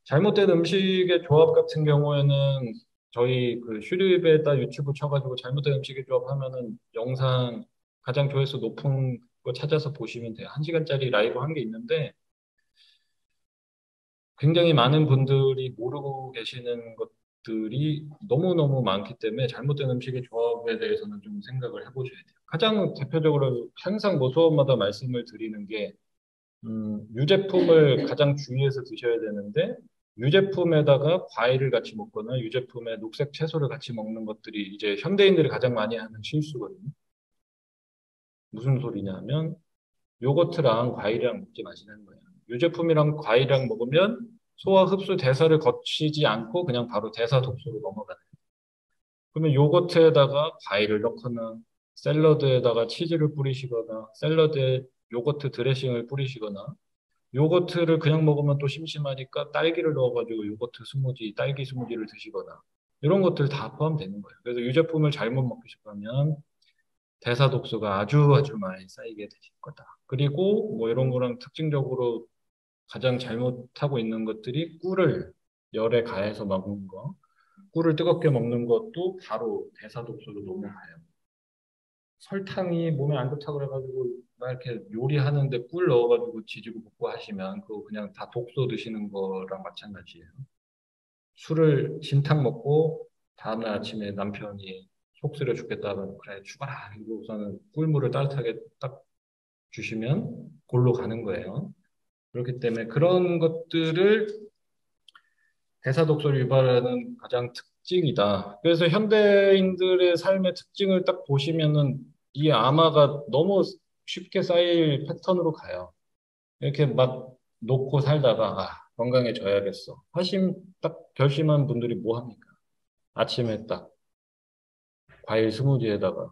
잘못된 음식의 조합 같은 경우에는 저희 그 슈리베다 유튜브 쳐가지고 잘못된 음식의 조합 하면은 영상 가장 조회수 높은 거 찾아서 보시면 돼요. 1시간짜리 라이브 한 게 있는데 굉장히 많은 분들이 모르고 계시는 것들이 너무너무 많기 때문에 잘못된 음식의 조합에 대해서는 좀 생각을 해보셔야 돼요. 가장 대표적으로 항상 뭐 수업마다 말씀을 드리는 게 유제품을 가장 주의해서 드셔야 되는데 유제품에다가 과일을 같이 먹거나 유제품에 녹색 채소를 같이 먹는 것들이 이제 현대인들이 가장 많이 하는 실수거든요. 무슨 소리냐면 요거트랑 과일이랑 먹지 마시는 거예요. 유제품이랑 과일이랑 먹으면 소화 흡수 대사를 거치지 않고 그냥 바로 대사 독소로 넘어가요. 그러면 요거트에다가 과일을 넣거나 샐러드에다가 치즈를 뿌리시거나 샐러드에 요거트 드레싱을 뿌리시거나 요거트를 그냥 먹으면 또 심심하니까 딸기를 넣어가지고 요거트 스무디, 딸기 스무디를 드시거나 이런 것들 다 포함되는 거예요. 그래서 유제품을 잘못 먹기 시작하면 대사 독소가 아주 아주 많이 쌓이게 되실 거다. 그리고 뭐 이런 거랑 특징적으로 가장 잘못하고 있는 것들이 꿀을 열에 가해서 먹는 거, 꿀을 뜨겁게 먹는 것도 바로 대사 독소로 넘어가요. 설탕이 몸에 안 좋다고 그래가지고 막 이렇게 요리하는데 꿀 넣어가지고 지지고 볶고 하시면 그거 그냥 다 독소 드시는 거랑 마찬가지예요. 술을 진탕 먹고 다음날 아침에 남편이 속 쓰려 죽겠다면 그래 죽어라 이러고 우선은 꿀물을 따뜻하게 딱 주시면 골로 가는 거예요. 그렇기 때문에 그런 것들을 대사독소를 유발하는 가장 특징이다. 그래서 현대인들의 삶의 특징을 딱 보시면은 이 암화가 너무 쉽게 쌓일 패턴으로 가요. 이렇게 막 놓고 살다가 건강해져야겠어. 딱 결심한 분들이 뭐 합니까? 아침에 딱 과일 스무디에다가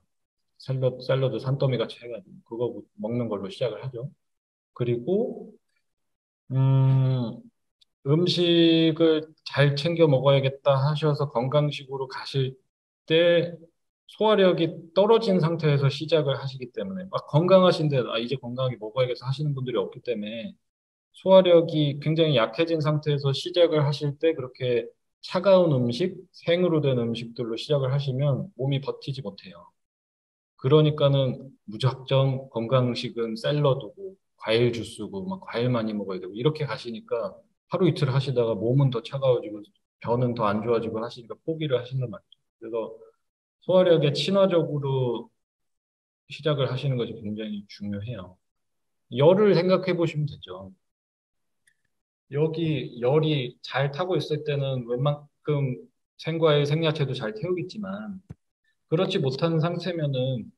샐러드 산더미 같이 해가지고 그거 먹는 걸로 시작을 하죠. 그리고 음, 음식을 잘 챙겨 먹어야겠다 하셔서 건강식으로 가실 때 소화력이 떨어진 상태에서 시작을 하시기 때문에 막 건강하신데 이제 건강하게 먹어야겠어 하시는 분들이 없기 때문에 소화력이 굉장히 약해진 상태에서 시작을 하실 때 그렇게 차가운 음식, 생으로 된 음식들로 시작을 하시면 몸이 버티지 못해요. 그러니까는 무작정 건강식은 샐러드고 과일 주스고 막 과일 많이 먹어야 되고 이렇게 가시니까 하루 이틀 하시다가 몸은 더 차가워지고 변은 더 안 좋아지고 하시니까 포기를 하신단 말이죠. 그래서 소화력에 친화적으로 시작을 하시는 것이 굉장히 중요해요. 열을 생각해 보시면 되죠. 여기 열이 잘 타고 있을 때는 웬만큼 생과일, 생야채도 잘 태우겠지만 그렇지 못한 상태면은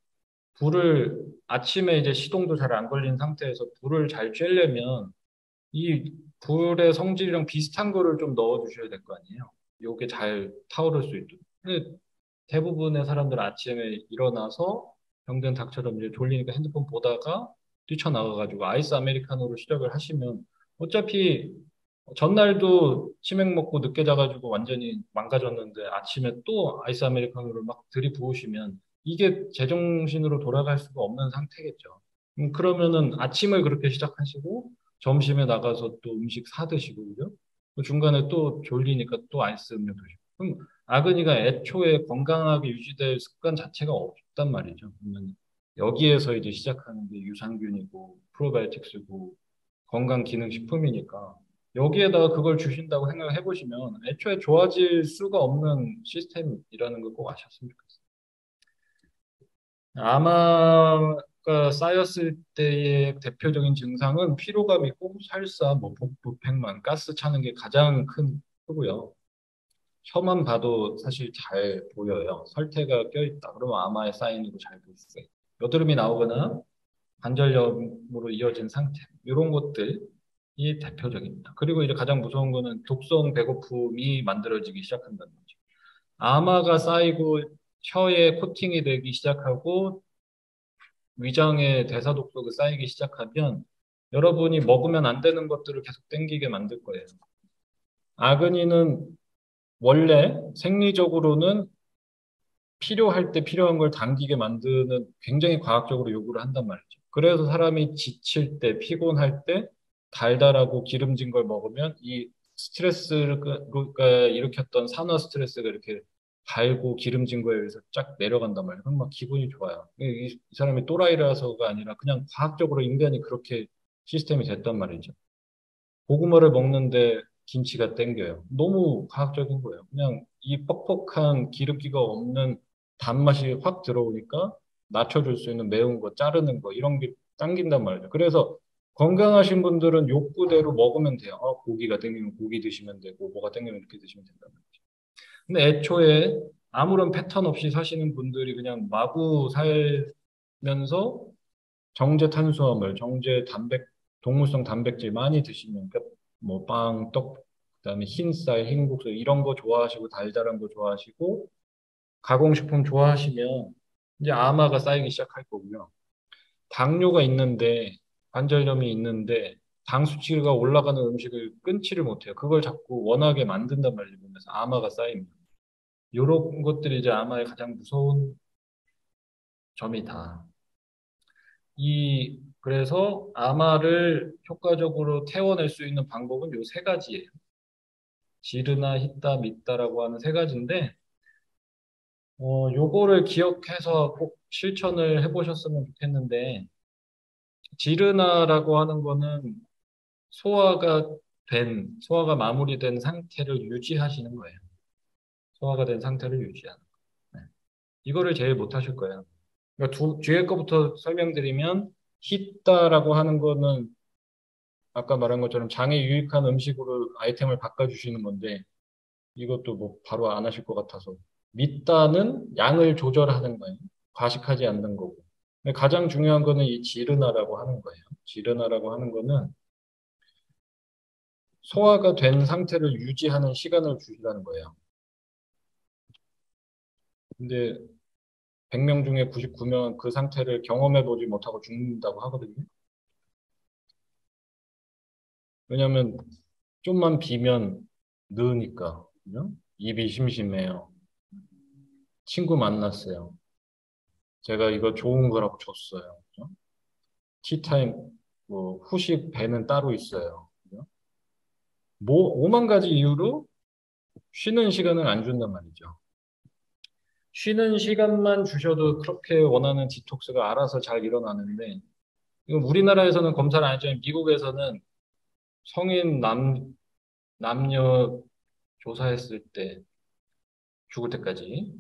불을 아침에 이제 시동도 잘 안 걸린 상태에서 불을 잘 쬐려면 이 불의 성질이랑 비슷한 거를 좀 넣어 주셔야 될 거 아니에요. 요게 잘 타오를 수 있도록. 근데 대부분의 사람들 아침에 일어나서 병든 닭처럼 이제 졸리니까 핸드폰 보다가 뛰쳐나가가지고 아이스 아메리카노로 시작을 하시면 어차피 전날도 치맥 먹고 늦게 자가지고 완전히 망가졌는데 아침에 또 아이스 아메리카노를 막 들이부으시면 이게 제정신으로 돌아갈 수가 없는 상태겠죠. 그러면은 아침을 그렇게 시작하시고 점심에 나가서 또 음식 사 드시고 그죠? 또 중간에 또 졸리니까 또 아이스 음료 드시고. 그럼 아그니가 애초에 건강하게 유지될 습관 자체가 없단 말이죠. 그러면 여기에서 이제 시작하는 게 유산균이고 프로바이오틱스고 건강기능식품이니까 여기에다가 그걸 주신다고 생각해 보시면 애초에 좋아질 수가 없는 시스템이라는 걸 꼭 아셨으면 좋겠어요. 아마가 쌓였을 때의 대표적인 증상은 피로감이고 설사, 뭐 복부, 팽만, 가스 차는 게 가장 큰 크고요. 혀만 봐도 사실 잘 보여요. 설태가 껴있다. 그러면 아마의 사인으로 잘 볼 수 있어요. 여드름이 나오거나 관절염으로 이어진 상태. 이런 것들이 대표적입니다. 그리고 이제 가장 무서운 거는 독성 배고픔이 만들어지기 시작한다는 거죠. 아마가 쌓이고 혀에 코팅이 되기 시작하고 위장에 대사독소가 쌓이기 시작하면 여러분이 먹으면 안 되는 것들을 계속 땡기게 만들 거예요. 아그니는 원래 생리적으로는 필요할 때 필요한 걸 당기게 만드는 굉장히 과학적으로 요구를 한단 말이죠. 그래서 사람이 지칠 때, 피곤할 때 달달하고 기름진 걸 먹으면 이 스트레스가 일으켰던 산화 스트레스가 이렇게 달고 기름진 거에 의해서 쫙 내려간단 말이에요. 그럼 막 기분이 좋아요. 이 사람이 또라이라서가 아니라 그냥 과학적으로 인간이 그렇게 시스템이 됐단 말이죠. 고구마를 먹는데 김치가 땡겨요. 너무 과학적인 거예요. 그냥 이 뻑뻑한 기름기가 없는 단맛이 확 들어오니까 낮춰줄 수 있는 매운 거, 자르는 거 이런 게 당긴단 말이죠. 그래서 건강하신 분들은 욕구대로 먹으면 돼요. 고기가 땡기면 고기 드시면 되고 뭐가 땡기면 이렇게 드시면 된단 말이죠. 근데 애초에 아무런 패턴 없이 사시는 분들이 그냥 마구 살면서 정제 탄수화물, 정제 단백, 동물성 단백질 많이 드시면, 그러니까 뭐 빵, 떡, 그다음에 흰쌀, 흰국수 이런 거 좋아하시고 달달한 거 좋아하시고 가공식품 좋아하시면 이제 아마가 쌓이기 시작할 거고요. 당뇨가 있는데 관절염이 있는데 당 수치가 올라가는 음식을 끊지를 못해요. 그걸 자꾸 원하게 만든단 말이에요. 그래서 아마가 쌓입니다. 이런 것들이 이제 아마의 가장 무서운 점이다. 그래서 암화를 효과적으로 태워낼 수 있는 방법은 요 세 가지예요. 지르나, 히타, 미타라고 하는 세 가지인데, 요거를 기억해서 꼭 실천을 해보셨으면 좋겠는데, 지르나라고 하는 거는 소화가 마무리된 상태를 유지하시는 거예요. 소화가 된 상태를 유지하는 거예요. 네. 이거를 제일 못 하실 거예요. 그러니까 뒤에 거부터 설명드리면, 히타라고 하는 거는 아까 말한 것처럼 장에 유익한 음식으로 아이템을 바꿔주시는 건데 이것도 뭐 바로 안 하실 것 같아서 밑단은 양을 조절하는 거예요. 과식하지 않는 거고. 근데 가장 중요한 거는 이 지르나라고 하는 거예요. 지르나라고 하는 거는 소화가 된 상태를 유지하는 시간을 주시라는 거예요. 근데 100명 중에 99명은 그 상태를 경험해 보지 못하고 죽는다고 하거든요. 왜냐하면 좀만 비면 느으니까. 그죠? 입이 심심해요. 친구 만났어요. 제가 이거 좋은 거라고 줬어요. 그죠? 티타임, 뭐, 후식 배는 따로 있어요. 그죠? 뭐, 오만 가지 이유로 쉬는 시간을 안 준단 말이죠. 쉬는 시간만 주셔도 그렇게 원하는 디톡스가 알아서 잘 일어나는데, 이거 우리나라에서는 검사를 안 했지만 미국에서는 성인 남녀 조사했을 때 죽을 때까지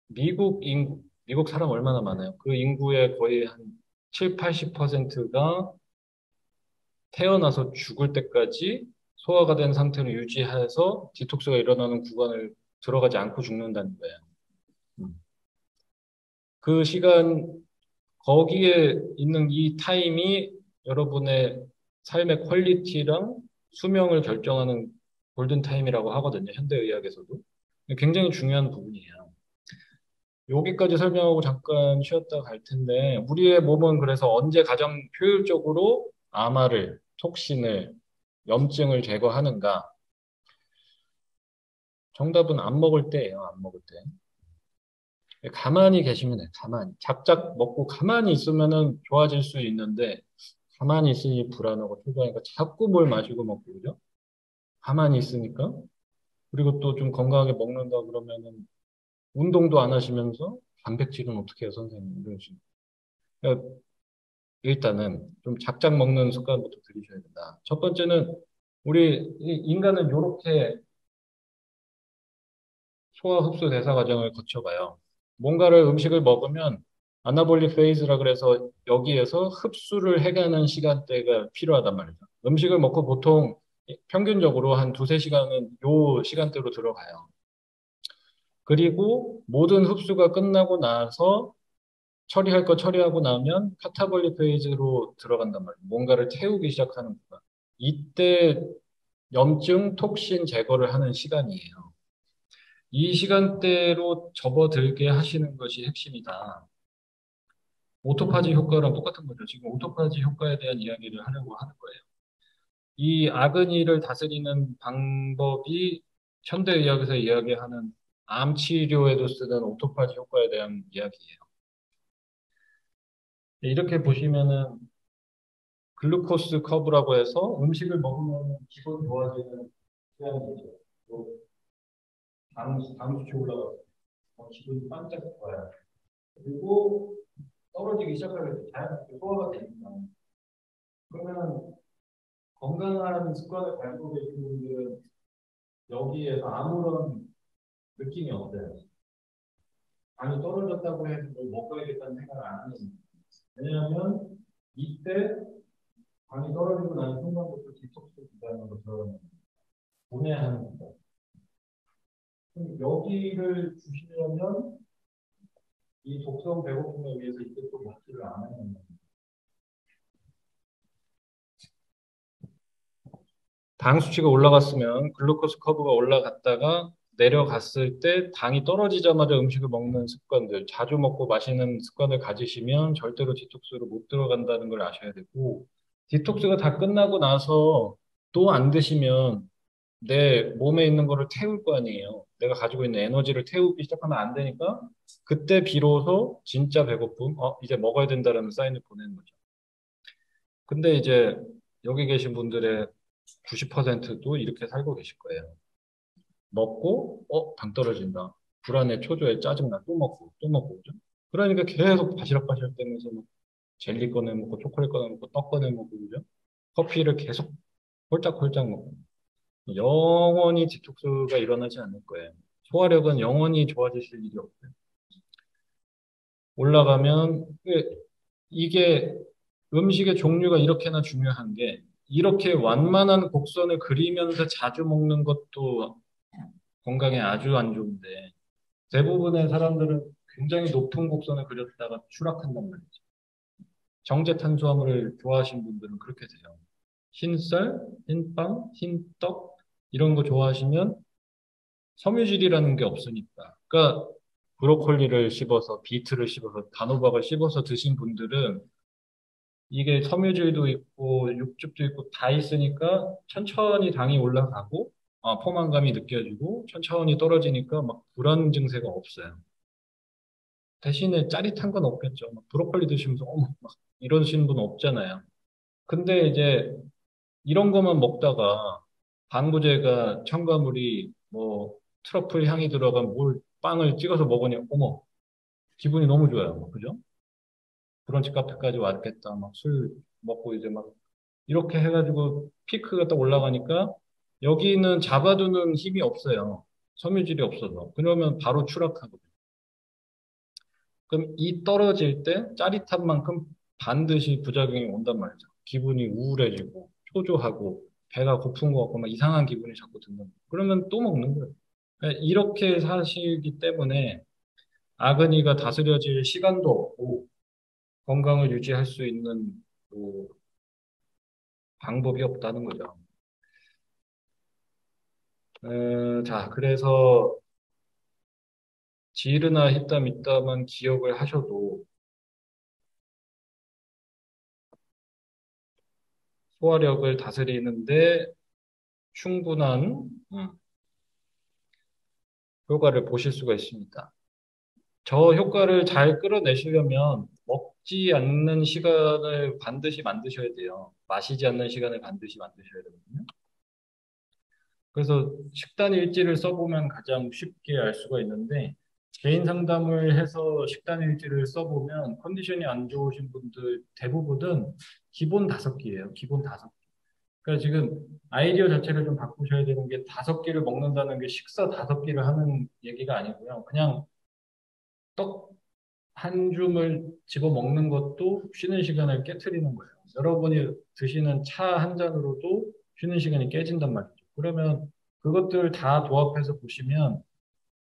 미국 사람 얼마나 많아요? 그 인구의 거의 한 7, 80%가 태어나서 죽을 때까지 소화가 된 상태로 유지해서 디톡스가 일어나는 구간을 들어가지 않고 죽는다는 거예요. 음. 그 시간, 거기에 있는 이 타임이 여러분의 삶의 퀄리티랑 수명을 결정하는 골든 타임이라고 하거든요. 현대의학에서도. 굉장히 중요한 부분이에요. 여기까지 설명하고 잠깐 쉬었다 갈 텐데, 우리의 몸은 그래서 언제 가장 효율적으로 암화를, 톡신을, 염증을 제거하는가? 정답은 안 먹을 때예요, 안 먹을 때. 가만히 계시면 돼요, 가만히. 작작 먹고 가만히 있으면은 좋아질 수 있는데, 가만히 있으니 불안하고 초조하니까 자꾸 뭘 마시고 먹고, 그죠? 가만히 있으니까. 그리고 또 좀 건강하게 먹는다 그러면은, 운동도 안 하시면서, 단백질은 어떻게 해요, 선생님? 이런 식으로. 그러니까 일단은 좀 작작 먹는 습관부터 들이셔야 된다. 첫 번째는 우리 인간은 이렇게 소화 흡수 대사 과정을 거쳐가요. 뭔가를 음식을 먹으면 아나볼릭 페이즈라 그래서 여기에서 흡수를 해가는 시간대가 필요하단 말이죠. 음식을 먹고 보통 평균적으로 한 두세 시간은 요 시간대로 들어가요. 그리고 모든 흡수가 끝나고 나서 처리할 거 처리하고 나면 카타볼릭 페이즈로 들어간단 말이에요. 뭔가를 태우기 시작하는 구간. 이때 염증, 톡신 제거를 하는 시간이에요. 이 시간대로 접어들게 하시는 것이 핵심이다. 오토파지 효과랑 똑같은 거죠. 지금 오토파지 효과에 대한 이야기를 하려고 하는 거예요. 이 아그니를 다스리는 방법이 현대의학에서 이야기하는 암 치료에도 쓰는 오토파지 효과에 대한 이야기예요. 이렇게 보시면은 글루코스 커브라고 해서 음식을 먹으면 기분 좋아지는 수양이죠. 또 당 수치 올라가서 기분이 반짝 좋아요. 그리고 떨어지기 시작하게 자연스럽게 소화가 되니까. 그러면 건강한 습관을 가지고 계신 분들은 여기에서 아무런 느낌이 없어요. 당이 떨어졌다고 해서 뭘 먹어야겠다는 생각을 안 하는 거예요. 왜냐하면 이때 당이 떨어지고 나는 순간부터 디톡스 기간으로 들어가는 보내야 하는 거예요. 여기를 주시려면 이 독성 배고픔에 의해서 이때 또 먹지를 않아야 합니다. 당 수치가 올라갔으면 글루코스 커브가 올라갔다가 내려갔을 때 당이 떨어지자마자 음식을 먹는 습관들, 자주 먹고 마시는 습관을 가지시면 절대로 디톡스로 못 들어간다는 걸 아셔야 되고, 디톡스가 다 끝나고 나서 또 안 드시면 내 몸에 있는 거를 태울 거 아니에요. 내가 가지고 있는 에너지를 태우기 시작하면 안 되니까 그때 비로소 진짜 배고픔, 이제 먹어야 된다라는 사인을 보내는 거죠. 근데 이제 여기 계신 분들의 90%도 이렇게 살고 계실 거예요. 먹고, 당 떨어진다. 불안해, 초조해, 짜증나. 또 먹고, 또 먹고. 그죠? 그러니까 계속 바시락바시락 되면서 막 젤리 꺼내 먹고, 초콜릿 꺼내 먹고, 떡 꺼내 먹고, 그죠? 커피를 계속 홀짝홀짝 먹고. 영원히 디톡스가 일어나지 않을 거예요. 소화력은 영원히 좋아지실 일이 없어요. 올라가면 이게 음식의 종류가 이렇게나 중요한 게 이렇게 완만한 곡선을 그리면서 자주 먹는 것도 건강에 아주 안 좋은데 대부분의 사람들은 굉장히 높은 곡선을 그렸다가 추락한단 말이죠. 정제 탄수화물을 좋아하시는 분들은 그렇게 돼요. 흰쌀, 흰빵, 흰떡 이런 거 좋아하시면 섬유질이라는 게 없으니까. 그러니까 브로콜리를 씹어서 비트를 씹어서 단호박을 씹어서 드신 분들은 이게 섬유질도 있고 육즙도 있고 다 있으니까 천천히 당이 올라가고 포만감이 느껴지고 천천히 떨어지니까 막 불안 증세가 없어요. 대신에 짜릿한 건 없겠죠. 막 브로콜리 드시면서 어머 막 이러시는 분 없잖아요. 근데 이제 이런 것만 먹다가 방부제가 첨가물이 뭐 트러플 향이 들어간 뭘 빵을 찍어서 먹으니 어머 기분이 너무 좋아요. 뭐, 그죠? 브런치 카페까지 왔겠다. 막 술 먹고 이제 막 이렇게 해가지고 피크가 딱 올라가니까 여기는 잡아두는 힘이 없어요. 섬유질이 없어서. 그러면 바로 추락하거든요. 그럼 이 떨어질 때 짜릿한 만큼 반드시 부작용이 온단 말이죠. 기분이 우울해지고 초조하고 배가 고픈 것 같고 막 이상한 기분이 자꾸 드는 거예요. 그러면 또 먹는 거예요. 그러니까 이렇게 사시기 때문에 아근이가 다스려질 시간도 없고 건강을 유지할 수 있는 그 방법이 없다는 거죠. 자, 그래서 지르나 히땀 있다만 기억을 하셔도 소화력을 다스리는데 충분한 효과를 보실 수가 있습니다. 저 효과를 잘 끌어내시려면 먹지 않는 시간을 반드시 만드셔야 돼요. 마시지 않는 시간을 반드시 만드셔야 되거든요. 그래서 식단 일지를 써보면 가장 쉽게 알 수가 있는데 개인 상담을 해서 식단 일지를 써보면 컨디션이 안 좋으신 분들 대부분은 기본 5끼예요. 기본 5끼. 그러니까 지금 아이디어 자체를 좀 바꾸셔야 되는 게 5끼를 먹는다는 게 식사 5끼를 하는 얘기가 아니고요. 그냥 떡 한 줌을 집어 먹는 것도 쉬는 시간을 깨트리는 거예요. 여러분이 드시는 차 한 잔으로도 쉬는 시간이 깨진단 말이죠. 그러면 그것들 다 도합해서 보시면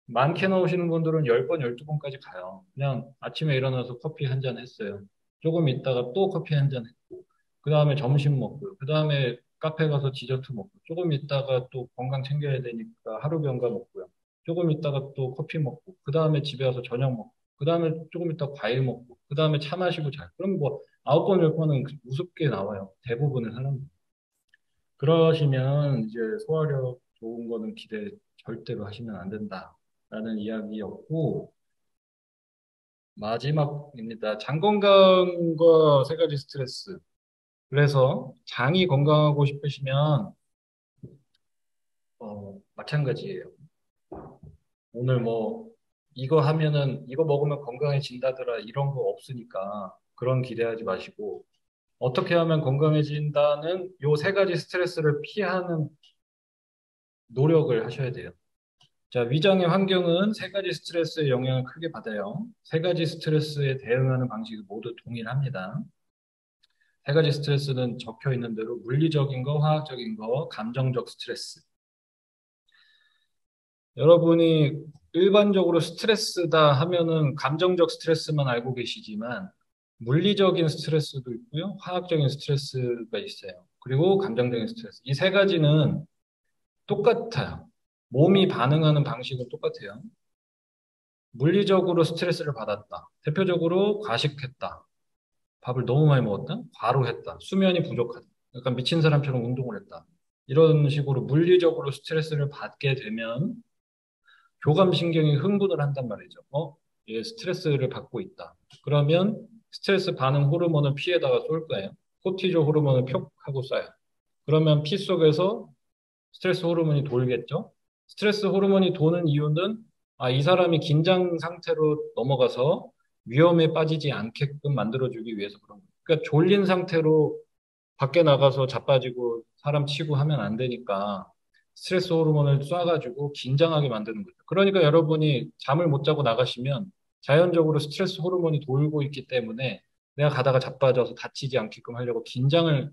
많게 나오시는 분들은 10번, 12번까지 가요. 그냥 아침에 일어나서 커피 한 잔 했어요. 조금 있다가 또 커피 한 잔 했고, 그 다음에 점심 먹고요. 그 다음에 카페 가서 디저트 먹고, 조금 있다가 또 건강 챙겨야 되니까 하루 병가 먹고요. 조금 있다가 또 커피 먹고, 그 다음에 집에 와서 저녁 먹고, 그 다음에 조금 있다가 과일 먹고, 그 다음에 차 마시고 잘. 그럼 뭐 9번, 10번은 우습게 나와요. 대부분의 사람들. 그러시면 이제 소화력 좋은 거는 기대 절대로 하시면 안 된다라는 이야기였고, 마지막입니다. 장 건강과 3가지 스트레스. 그래서 장이 건강하고 싶으시면 마찬가지예요. 오늘 뭐 이거 하면은 이거 먹으면 건강해진다더라 이런 거 없으니까 그런 기대하지 마시고 어떻게 하면 건강해진다는 요 3가지 스트레스를 피하는 노력을 하셔야 돼요. 자, 위장의 환경은 3가지 스트레스의 영향을 크게 받아요. 3가지 스트레스에 대응하는 방식이 모두 동일합니다. 3가지 스트레스는 적혀 있는 대로 물리적인 거, 화학적인 거, 감정적 스트레스. 여러분이 일반적으로 스트레스다 하면은 감정적 스트레스만 알고 계시지만 물리적인 스트레스도 있고요. 화학적인 스트레스가 있어요. 그리고 감정적인 스트레스. 이 3가지는 똑같아요. 몸이 반응하는 방식은 똑같아요. 물리적으로 스트레스를 받았다. 대표적으로 과식했다. 밥을 너무 많이 먹었다. 과로했다. 수면이 부족하다. 약간 미친 사람처럼 운동을 했다. 이런 식으로 물리적으로 스트레스를 받게 되면 교감신경이 흥분을 한단 말이죠. 얘 스트레스를 받고 있다. 그러면 스트레스 반응 호르몬을 피에다가 쏠 거예요. 코티졸 호르몬을 표 하고 쏴요. 그러면 피 속에서 스트레스 호르몬이 돌겠죠. 스트레스 호르몬이 도는 이유는 이 사람이 긴장 상태로 넘어가서 위험에 빠지지 않게끔 만들어주기 위해서 그런 거예요. 그러니까 졸린 상태로 밖에 나가서 자빠지고 사람 치고 하면 안 되니까 스트레스 호르몬을 쏴가지고 긴장하게 만드는 거죠. 그러니까 여러분이 잠을 못 자고 나가시면 자연적으로 스트레스 호르몬이 돌고 있기 때문에 내가 가다가 자빠져서 다치지 않게끔 하려고 긴장을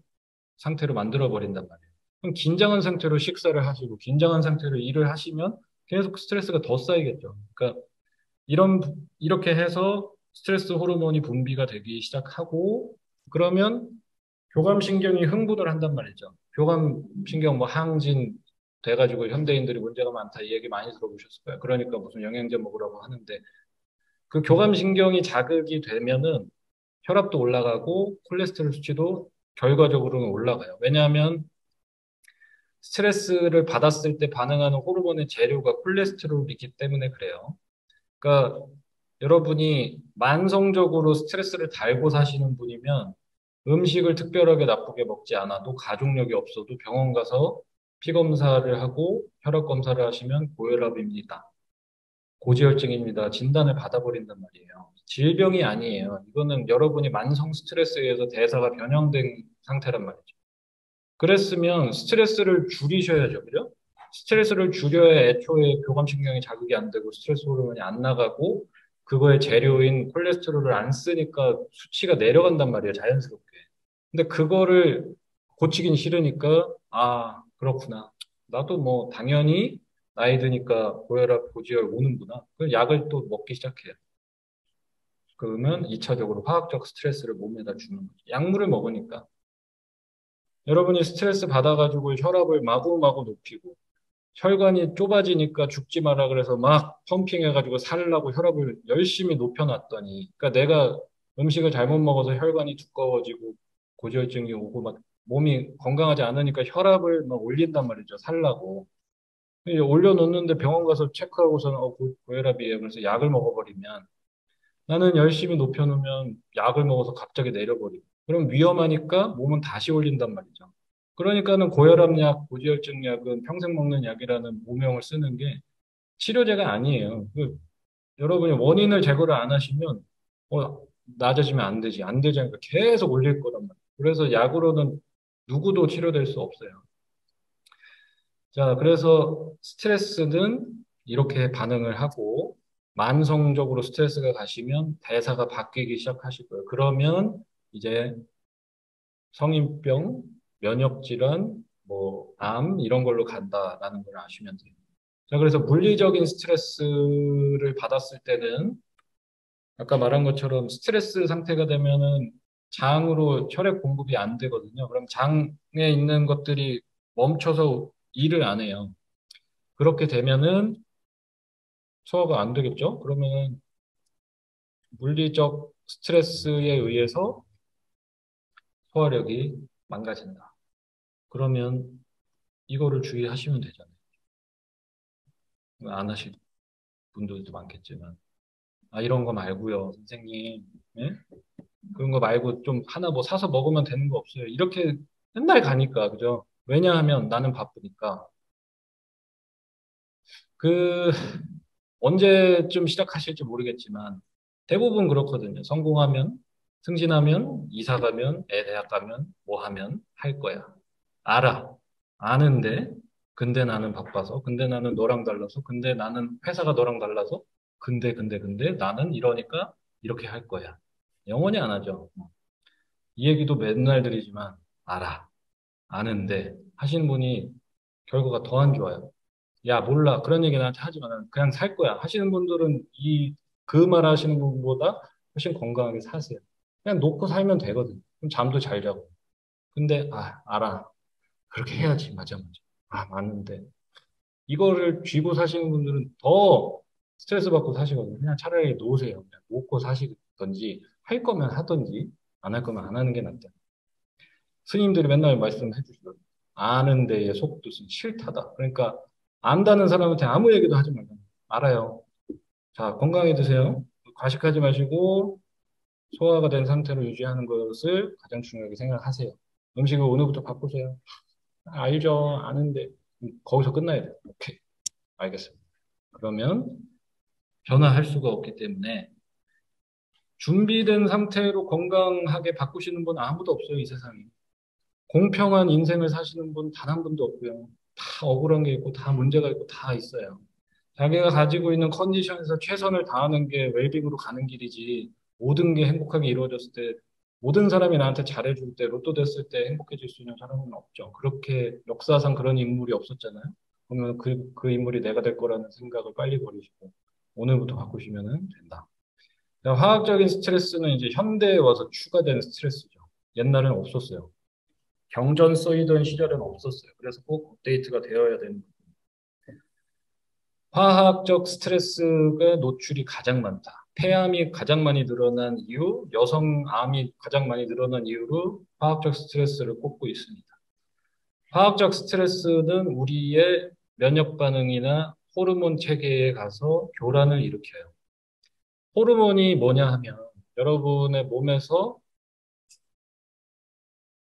상태로 만들어 버린단 말이에요. 그럼 긴장한 상태로 식사를 하시고 긴장한 상태로 일을 하시면 계속 스트레스가 더 쌓이겠죠. 그러니까 이렇게 해서 스트레스 호르몬이 분비가 되기 시작하고 그러면 교감신경이 흥분을 한단 말이죠. 교감신경 뭐 항진 돼가지고 현대인들이 문제가 많다 이 얘기 많이 들어보셨을 거예요. 그러니까 무슨 영양제 먹으라고 하는데 그 교감신경이 자극이 되면은 혈압도 올라가고 콜레스테롤 수치도 결과적으로는 올라가요. 왜냐하면 스트레스를 받았을 때 반응하는 호르몬의 재료가 콜레스테롤이기 때문에 그래요. 그러니까 여러분이 만성적으로 스트레스를 달고 사시는 분이면 음식을 특별하게 나쁘게 먹지 않아도 가족력이 없어도 병원 가서 피 검사를 하고 혈압 검사를 하시면 고혈압입니다. 고지혈증입니다. 진단을 받아버린단 말이에요. 질병이 아니에요. 이거는 여러분이 만성 스트레스에 의해서 대사가 변형된 상태란 말이죠. 그랬으면 스트레스를 줄이셔야죠. 그죠? 스트레스를 줄여야 애초에 교감신경이 자극이 안 되고 스트레스 호르몬이 안 나가고 그거의 재료인 콜레스테롤을 안 쓰니까 수치가 내려간단 말이에요. 자연스럽게. 근데 그거를 고치긴 싫으니까 아, 그렇구나. 나도 뭐 당연히 나이 드니까 고혈압, 고지혈 오는구나. 그 약을 또 먹기 시작해요. 그러면 2차적으로 화학적 스트레스를 몸에다 주는 거죠. 약물을 먹으니까. 여러분이 스트레스 받아가지고 혈압을 마구마구 높이고 혈관이 좁아지니까 죽지 마라 그래서 막 펌핑해가지고 살라고 혈압을 열심히 높여놨더니 그러니까 내가 음식을 잘못 먹어서 혈관이 두꺼워지고 고지혈증이 오고 막 몸이 건강하지 않으니까 혈압을 막 올린단 말이죠. 살라고. 이제 올려놓는데 병원 가서 체크하고서는 고혈압이에요. 그래서 약을 먹어버리면 나는 열심히 높여놓으면 약을 먹어서 갑자기 내려버리고 그럼 위험하니까 몸은 다시 올린단 말이죠. 그러니까는 고혈압약, 고지혈증 약은 평생 먹는 약이라는 오명을 쓰는 게 치료제가 아니에요. 여러분이 원인을 제거를 안 하시면 낮아지면 안 되지. 안 되지니까 계속 올릴 거란 말이에요. 그래서 약으로는 누구도 치료될 수 없어요. 자, 그래서 스트레스는 이렇게 반응을 하고 만성적으로 스트레스가 가시면 대사가 바뀌기 시작하실 거예요. 그러면 이제 성인병, 면역질환, 뭐, 암, 이런 걸로 간다라는 걸 아시면 돼요. 자, 그래서 물리적인 스트레스를 받았을 때는 아까 말한 것처럼 스트레스 상태가 되면은 장으로 혈액 공급이 안 되거든요. 그럼 장에 있는 것들이 멈춰서 일을 안 해요. 그렇게 되면은 소화가 안 되겠죠? 그러면 물리적 스트레스에 의해서 소화력이 망가진다. 그러면 이거를 주의하시면 되잖아요. 안 하실 분들도 많겠지만. 아, 이런 거 말고요, 선생님. 예? 그런 거 말고 좀 하나 뭐 사서 먹으면 되는 거 없어요. 이렇게 맨날 가니까, 그죠? 왜냐하면 나는 바쁘니까. 그, 언제쯤 시작하실지 모르겠지만, 대부분 그렇거든요. 성공하면, 승진하면, 이사 가면, 애 대학 가면, 뭐 하면 할 거야. 알아. 아는데, 근데 나는 바빠서, 근데 나는 너랑 달라서, 근데 나는 회사가 너랑 달라서, 근데 나는 이러니까 이렇게 할 거야. 영원히 안 하죠. 이 얘기도 맨날 드리지만, 알아. 아는데, 하시는 분이 결과가 더 안 좋아요. 야, 몰라. 그런 얘기 나한테 하지 마. 난 그냥 살 거야. 하시는 분들은 그 말 하시는 분보다 훨씬 건강하게 사세요. 그냥 놓고 살면 되거든. 그럼 잠도 잘 자고. 근데, 알아. 그렇게 해야지. 맞아, 맞아. 맞는데. 이거를 쥐고 사시는 분들은 더 스트레스 받고 사시거든요. 그냥 차라리 놓으세요. 그냥 놓고 사시든지, 할 거면 하든지, 안 할 거면 안 하는 게 낫다. 스님들이 맨날 말씀해 주시거든요. 아는 데에 속뜻은 싫다다. 그러니까, 안다는 사람한테 아무 얘기도 하지 말고, 알아요. 자, 건강히 드세요. 과식하지 마시고, 소화가 된 상태로 유지하는 것을 가장 중요하게 생각하세요. 음식을 오늘부터 바꾸세요. 알죠. 아는데. 거기서 끝나야 돼요. 오케이. 알겠습니다. 그러면 변화할 수가 없기 때문에 준비된 상태로 건강하게 바꾸시는 분 아무도 없어요, 이 세상에. 공평한 인생을 사시는 분 단 한 분도 없고요. 다 억울한 게 있고, 다 문제가 있고, 다 있어요. 자기가 가지고 있는 컨디션에서 최선을 다하는 게 웰빙으로 가는 길이지, 모든 게 행복하게 이루어졌을 때, 모든 사람이 나한테 잘해줄 때, 로또 됐을 때 행복해질 수 있는 사람은 없죠. 그렇게 역사상 그런 인물이 없었잖아요. 그러면 그 인물이 내가 될 거라는 생각을 빨리 버리시고, 오늘부터 바꾸시면 된다. 화학적인 스트레스는 이제 현대에 와서 추가된 스트레스죠. 옛날에는 없었어요. 경전 쓰이던 시절에는 없었어요. 그래서 꼭 업데이트가 되어야 되는 거예요. 화학적 스트레스가 노출이 가장 많다. 폐암이 가장 많이 늘어난 이유, 여성암이 가장 많이 늘어난 이유로 화학적 스트레스를 꼽고 있습니다. 화학적 스트레스는 우리의 면역 반응이나 호르몬 체계에 가서 교란을 일으켜요. 호르몬이 뭐냐 하면 여러분의 몸에서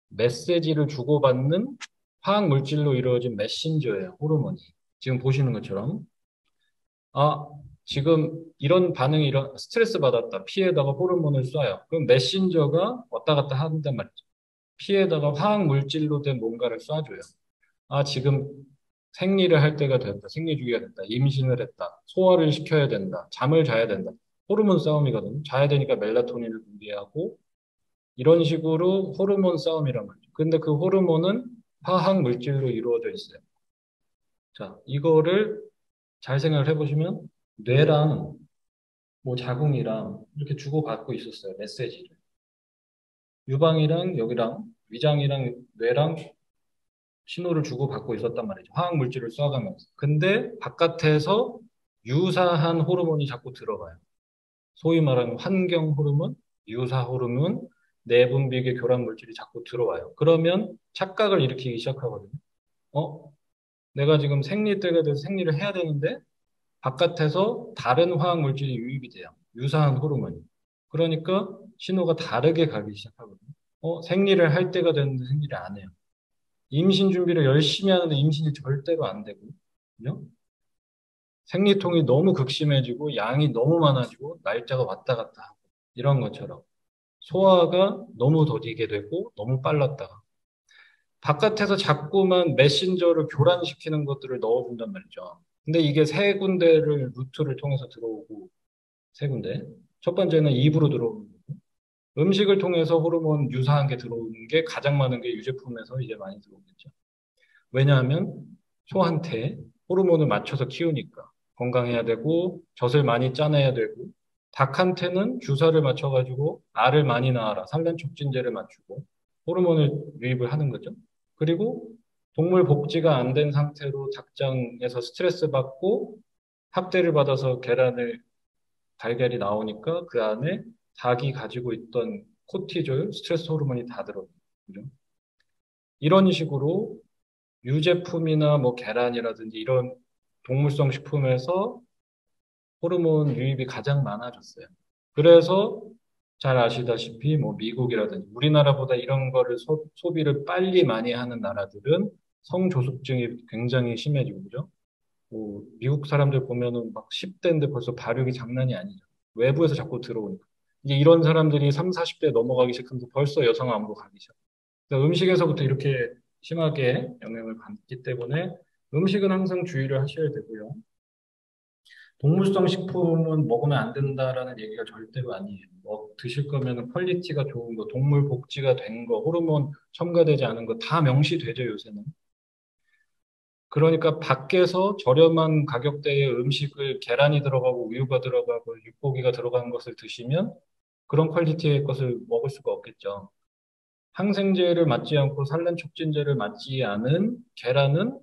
메시지를 주고받는 화학 물질로 이루어진 메신저예요, 호르몬이. 지금 보시는 것처럼. 아, 지금 이런 반응이 이런 스트레스 받았다. 피에다가 호르몬을 쏴요. 그럼 메신저가 왔다 갔다 한단 말이죠. 피에다가 화학 물질로 된 뭔가를 쏴줘요. 아, 지금 생리를 할 때가 됐다. 생리 주기가 됐다. 임신을 했다. 소화를 시켜야 된다. 잠을 자야 된다. 호르몬 싸움이거든요. 자야 되니까 멜라토닌을 분비하고 이런 식으로 호르몬 싸움이란 말이죠. 근데 그 호르몬은 화학 물질로 이루어져 있어요. 자, 이거를 잘 생각을 해보시면 뇌랑 뭐 자궁이랑 이렇게 주고받고 있었어요. 메시지를. 유방이랑 여기랑 위장이랑 뇌랑 신호를 주고받고 있었단 말이죠. 화학 물질을 쏴가면서. 근데 바깥에서 유사한 호르몬이 자꾸 들어가요. 소위 말하는 환경 호르몬, 유사 호르몬, 내분비계 교란 물질이 자꾸 들어와요. 그러면 착각을 일으키기 시작하거든요. 어? 내가 지금 생리 때가 돼서 생리를 해야 되는데 바깥에서 다른 화학 물질이 유입이 돼요. 유사한 호르몬이. 그러니까 신호가 다르게 가기 시작하거든요. 생리를 할 때가 됐는데 생리를 안 해요. 임신 준비를 열심히 하는데 임신이 절대로 안 되고, 그죠? 생리통이 너무 극심해지고 양이 너무 많아지고 날짜가 왔다 갔다 하고 이런 것처럼 소화가 너무 더디게 되고 너무 빨랐다가 바깥에서 자꾸만 메신저를 교란시키는 것들을 넣어준단 말이죠. 근데 이게 세 군데를 루트를 통해서 들어오고 세 군데. 첫 번째는 입으로 들어오는 거고 음식을 통해서 호르몬 유사한 게 들어오는 게 가장 많은 게 유제품에서 이제 많이 들어오겠죠. 왜냐하면 소한테 호르몬을 맞춰서 키우니까 건강해야 되고 젖을 많이 짜내야 되고 닭한테는 주사를 맞춰가지고 알을 많이 낳아라 산란 촉진제를 맞추고 호르몬을 유입을 하는 거죠. 그리고 동물 복제가 안 된 상태로 닭장에서 스트레스 받고 학대를 받아서 달걀이 나오니까 그 안에 닭이 가지고 있던 코티졸, 스트레스 호르몬이 다 들어요. 그죠? 이런 식으로 유제품이나 뭐 계란이라든지 이런 동물성 식품에서 호르몬 유입이 가장 많아졌어요. 그래서 잘 아시다시피 뭐 미국이라든지 우리나라보다 이런 거를 소비를 빨리 많이 하는 나라들은 성조숙증이 굉장히 심해지고 그죠? 뭐 미국 사람들 보면은 막 10대인데 벌써 발육이 장난이 아니죠. 외부에서 자꾸 들어오니까. 이제 이런 사람들이 3, 40대 넘어가기 시작하면서 벌써 여성 암으로 가기 시작. 그러니까 음식에서부터 이렇게 심하게 영향을 받기 때문에 음식은 항상 주의를 하셔야 되고요. 동물성 식품은 먹으면 안 된다라는 얘기가 절대로 아니에요. 드실 거면 퀄리티가 좋은 거, 동물 복지가 된 거, 호르몬 첨가되지 않은 거 다 명시되죠, 요새는. 그러니까 밖에서 저렴한 가격대의 음식을 계란이 들어가고 우유가 들어가고 육고기가 들어간 것을 드시면 그런 퀄리티의 것을 먹을 수가 없겠죠. 항생제를 맞지 않고 산란 촉진제를 맞지 않은 계란은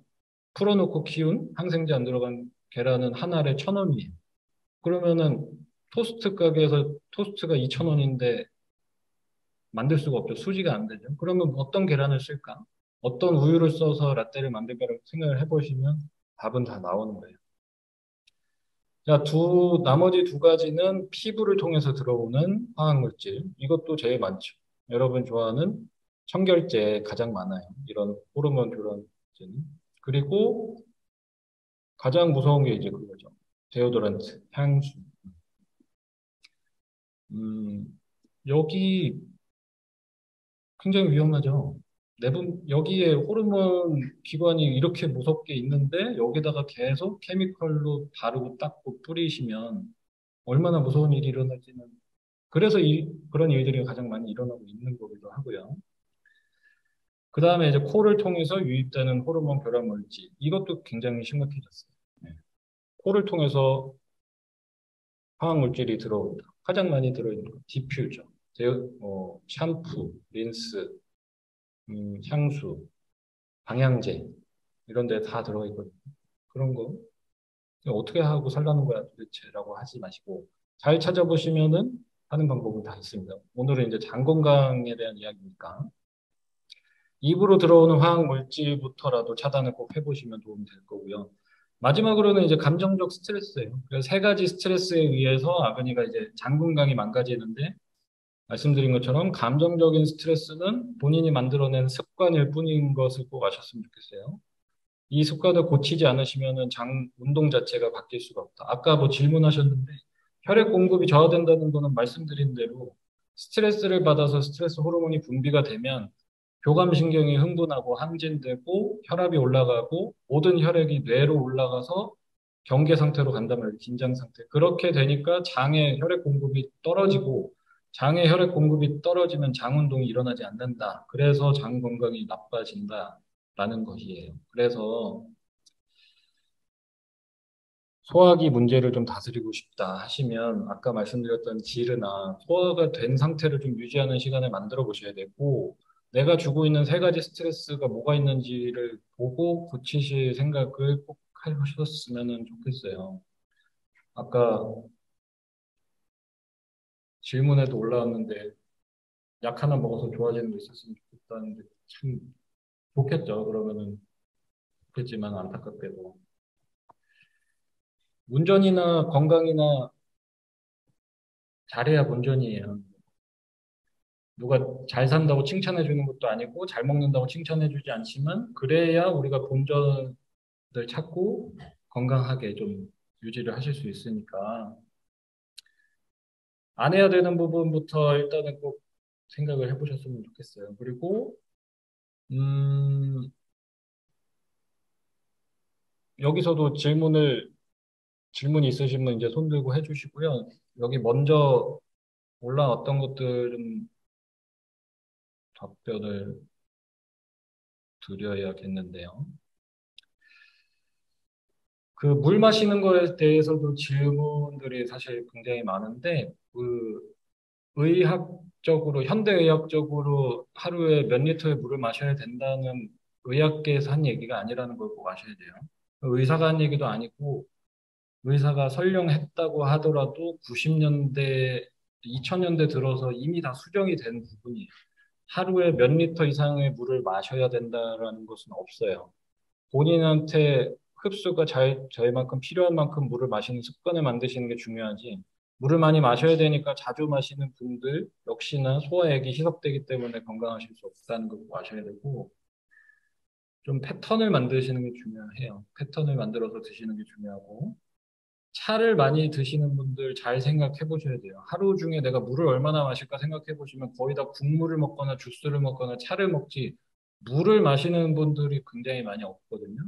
풀어놓고 키운 항생제 안 들어간 계란은 한 알에 1,000원이에요. 그러면은 토스트 가게에서 토스트가 2,000원인데 만들 수가 없죠. 수지가 안 되죠. 그러면 어떤 계란을 쓸까? 어떤 우유를 써서 라떼를 만들까라고 생각을 해보시면 답은 다 나오는 거예요. 자, 나머지 두 가지는 피부를 통해서 들어오는 화학물질. 이것도 제일 많죠. 여러분 좋아하는 청결제 가장 많아요. 이런 호르몬 교란제는. 그리고 가장 무서운 게 이제 그거죠. 데오도란트, 향수. 여기 굉장히 위험하죠. 여기에 호르몬 기관이 이렇게 무섭게 있는데 여기다가 계속 케미컬로 바르고 닦고 뿌리시면 얼마나 무서운 일이 일어날지는 그래서 그런 일들이 가장 많이 일어나고 있는 거기도 하고요. 그 다음에 이제 코를 통해서 유입되는 호르몬 결합 물질 이것도 굉장히 심각해졌어요. 네. 코를 통해서 화학 물질이 들어온다. 가장 많이 들어있는 거 디퓨저, 샴푸, 린스, 향수, 방향제 이런 데 다 들어가 있거든요. 그런 거 어떻게 하고 살라는 거야 도대체라고 하지 마시고 잘 찾아보시면은 하는 방법은 다 있습니다. 오늘은 이제 장 건강에 대한 이야기니까 입으로 들어오는 화학 물질부터라도 차단을 꼭 해보시면 도움이 될 거고요. 마지막으로는 이제 감정적 스트레스예요. 그래서 세 가지 스트레스에 의해서 아버니가 이제 장 건강이 망가지는데 말씀드린 것처럼 감정적인 스트레스는 본인이 만들어낸 습관일 뿐인 것을 꼭 아셨으면 좋겠어요. 이 습관을 고치지 않으시면은 운동 자체가 바뀔 수가 없다. 아까 뭐 질문하셨는데 혈액 공급이 저하된다는 거는 말씀드린 대로 스트레스를 받아서 스트레스 호르몬이 분비가 되면 교감신경이 흥분하고 항진되고 혈압이 올라가고 모든 혈액이 뇌로 올라가서 경계 상태로 간단 말이에요. 긴장 상태. 그렇게 되니까 장에 혈액 공급이 떨어지고 장에 혈액 공급이 떨어지면 장 운동이 일어나지 않는다. 그래서 장 건강이 나빠진다라는 것이에요. 그래서 소화기 문제를 좀 다스리고 싶다 하시면 아까 말씀드렸던 지르나 소화가 된 상태를 좀 유지하는 시간을 만들어 보셔야 되고 내가 주고 있는 세 가지 스트레스가 뭐가 있는지를 보고 고치실 생각을 꼭 하셨으면 좋겠어요. 아까 질문에도 올라왔는데 약 하나 먹어서 좋아지는 게 있었으면 좋겠다는데 참 좋겠죠. 그러면은 좋겠지만 안타깝게도 운전이나 건강이나 잘해야 본전이에요. 누가 잘 산다고 칭찬해 주는 것도 아니고 잘 먹는다고 칭찬해 주지 않지만 그래야 우리가 본전을 찾고 건강하게 좀 유지를 하실 수 있으니까 안 해야 되는 부분부터 일단은 꼭 생각을 해보셨으면 좋겠어요. 그리고 음, 여기서도 질문이 있으시면 이제 손 들고 해주시고요. 여기 먼저 올라왔던 것들은 답변을 드려야겠는데요. 그 물 마시는 거에 대해서도 질문들이 사실 굉장히 많은데, 의학적으로, 현대의학적으로 하루에 몇 리터의 물을 마셔야 된다는 의학계에서 한 얘기가 아니라는 걸 꼭 아셔야 돼요. 의사가 한 얘기도 아니고, 의사가 설령했다고 하더라도 90년대, 2000년대 들어서 이미 다 수정이 된 부분이에요. 하루에 몇 리터 이상의 물을 마셔야 된다라는 것은 없어요. 본인한테 흡수가 잘 저희만큼 필요한 만큼 물을 마시는 습관을 만드시는 게 중요하지. 물을 많이 마셔야 되니까 자주 마시는 분들 역시나 소화액이 희석되기 때문에 건강하실 수 없다는 걸 꼭 아셔야 되고 좀 패턴을 만드시는 게 중요해요. 패턴을 만들어서 드시는 게 중요하고 차를 많이 드시는 분들 잘 생각해 보셔야 돼요. 하루 중에 내가 물을 얼마나 마실까 생각해 보시면 거의 다 국물을 먹거나 주스를 먹거나 차를 먹지 물을 마시는 분들이 굉장히 많이 없거든요.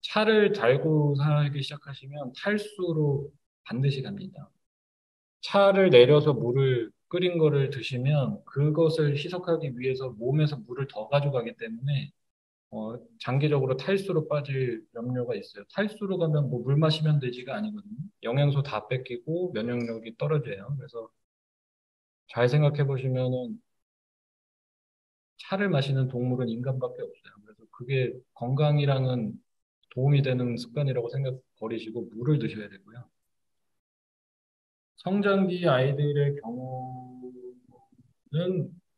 차를 달고 살기 시작하시면 탈수로 반드시 갑니다. 차를 내려서 물을 끓인 거를 드시면 그것을 희석하기 위해서 몸에서 물을 더 가져가기 때문에 장기적으로 탈수로 빠질 염려가 있어요. 탈수로 가면 뭐 물 마시면 되지가 아니거든요. 영양소 다 뺏기고 면역력이 떨어져요. 그래서 잘 생각해 보시면은 차를 마시는 동물은 인간밖에 없어요. 그래서 그게 건강이랑은 도움이 되는 습관이라고 생각 버리시고 물을 드셔야 되고요. 성장기 아이들의 경우는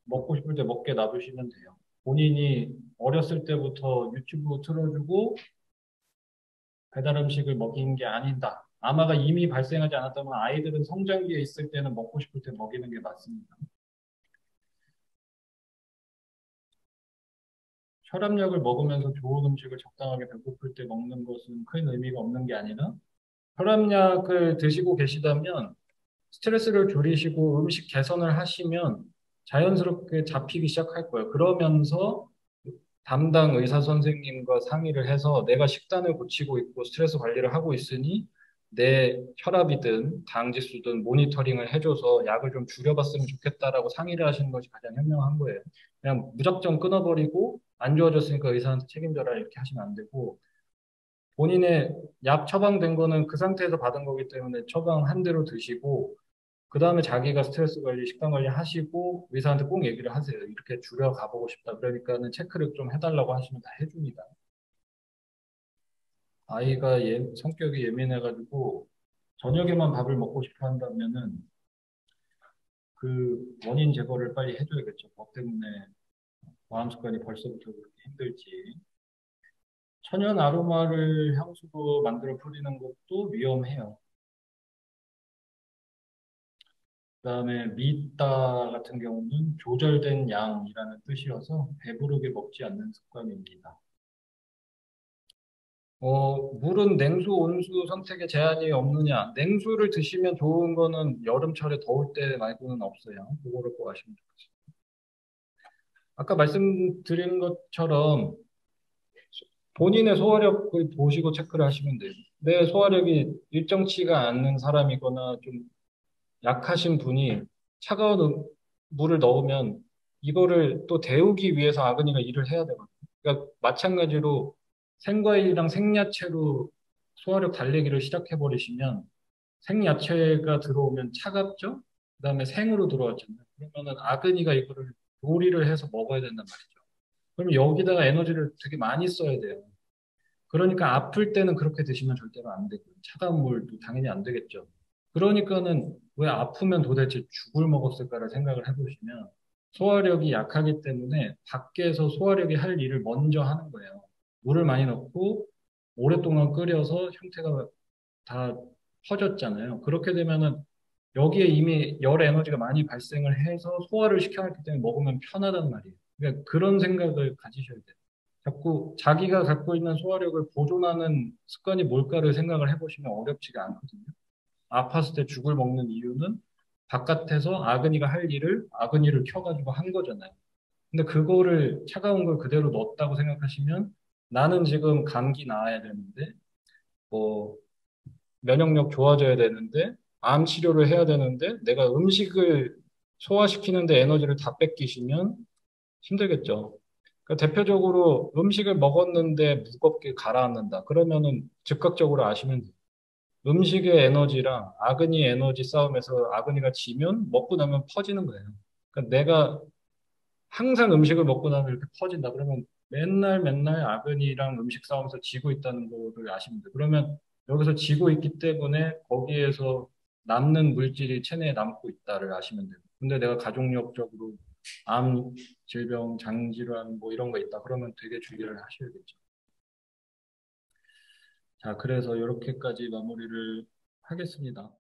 먹고 싶을 때 먹게 놔두시면 돼요. 본인이 어렸을 때부터 유튜브 틀어주고 배달 음식을 먹이는 게 아니다. 아마가 이미 발생하지 않았다면 아이들은 성장기에 있을 때는 먹고 싶을 때 먹이는 게 맞습니다. 혈압약을 먹으면서 좋은 음식을 적당하게 배고플 때 먹는 것은 큰 의미가 없는 게 아니라 혈압약을 드시고 계시다면 스트레스를 줄이시고 음식 개선을 하시면 자연스럽게 잡히기 시작할 거예요. 그러면서 담당 의사 선생님과 상의를 해서 내가 식단을 고치고 있고 스트레스 관리를 하고 있으니 내 혈압이든 당 지수든 모니터링을 해줘서 약을 좀 줄여봤으면 좋겠다라고 상의를 하시는 것이 가장 현명한 거예요. 그냥 무작정 끊어버리고 안 좋아졌으니까 의사한테 책임져라 이렇게 하시면 안 되고 본인의 약 처방된 거는 그 상태에서 받은 거기 때문에 처방한 대로 드시고 그 다음에 자기가 스트레스 관리, 식단 관리 하시고 의사한테 꼭 얘기를 하세요. 이렇게 줄여 가보고 싶다. 그러니까는 체크를 좀 해달라고 하시면 다 해줍니다. 아이가 성격이 예민해가지고 저녁에만 밥을 먹고 싶어 한다면은 그 원인 제거를 빨리 해줘야겠죠. 뭐 때문에 마음 습관이 벌써부터 그렇게 힘들지. 천연 아로마를 향수로 만들어 뿌리는 것도 위험해요. 그다음에 미따 같은 경우는 조절된 양이라는 뜻이어서 배부르게 먹지 않는 습관입니다. 물은 냉수, 온수 선택에 제한이 없느냐? 냉수를 드시면 좋은 거는 여름철에 더울 때 말고는 없어요. 그거를 꼭 아시면 좋겠어요. 아까 말씀드린 것처럼 본인의 소화력을 보시고 체크를 하시면 돼요. 내 소화력이 일정치가 않는 사람이거나 좀 약하신 분이 차가운 물을 넣으면 이거를 또 데우기 위해서 아그니가 일을 해야 되거든요. 그러니까 마찬가지로 생과일이랑 생야채로 소화력 달래기를 시작해 버리시면 생야채가 들어오면 차갑죠? 그다음에 생으로 들어왔잖아요. 그러면은 아그니가 이거를 요리를 해서 먹어야 된단 말이죠. 그럼 여기다가 에너지를 되게 많이 써야 돼요. 그러니까 아플 때는 그렇게 드시면 절대로 안 되고요. 차가운 물도 당연히 안 되겠죠. 그러니까는 왜 아프면 도대체 죽을 먹었을까를 생각을 해보시면 소화력이 약하기 때문에 밖에서 소화력이 할 일을 먼저 하는 거예요. 물을 많이 넣고 오랫동안 끓여서 형태가 다 퍼졌잖아요. 그렇게 되면은 여기에 이미 열 에너지가 많이 발생을 해서 소화를 시켜놨기 때문에 먹으면 편하단 말이에요. 그러니까 그런 생각을 가지셔야 돼요. 자꾸 자기가 갖고 있는 소화력을 보존하는 습관이 뭘까를 생각을 해보시면 어렵지가 않거든요. 아팠을 때 죽을 먹는 이유는 바깥에서 아그니가 할 일을 아그니를 켜가지고 한 거잖아요. 근데 그거를 차가운 걸 그대로 넣었다고 생각하시면 나는 지금 감기 나아야 되는데 뭐 면역력 좋아져야 되는데 암 치료를 해야 되는데 내가 음식을 소화시키는데 에너지를 다 뺏기시면 힘들겠죠. 그러니까 대표적으로 음식을 먹었는데 무겁게 가라앉는다. 그러면은 즉각적으로 아시면 돼요. 음식의 에너지랑 아그니 에너지 싸움에서 아그니가 지면 먹고 나면 퍼지는 거예요. 그러니까 내가 항상 음식을 먹고 나면 이렇게 퍼진다. 그러면 맨날 맨날 아그니랑 음식 싸움에서 지고 있다는 거를 아시면 돼요. 그러면 여기서 지고 있기 때문에 거기에서 남는 물질이 체내에 남고 있다를 아시면 돼요. 근데 내가 가족력적으로 암, 질병, 장질환 뭐 이런 거 있다. 그러면 되게 주의를 하셔야겠죠. 자, 그래서 이렇게까지 마무리를 하겠습니다.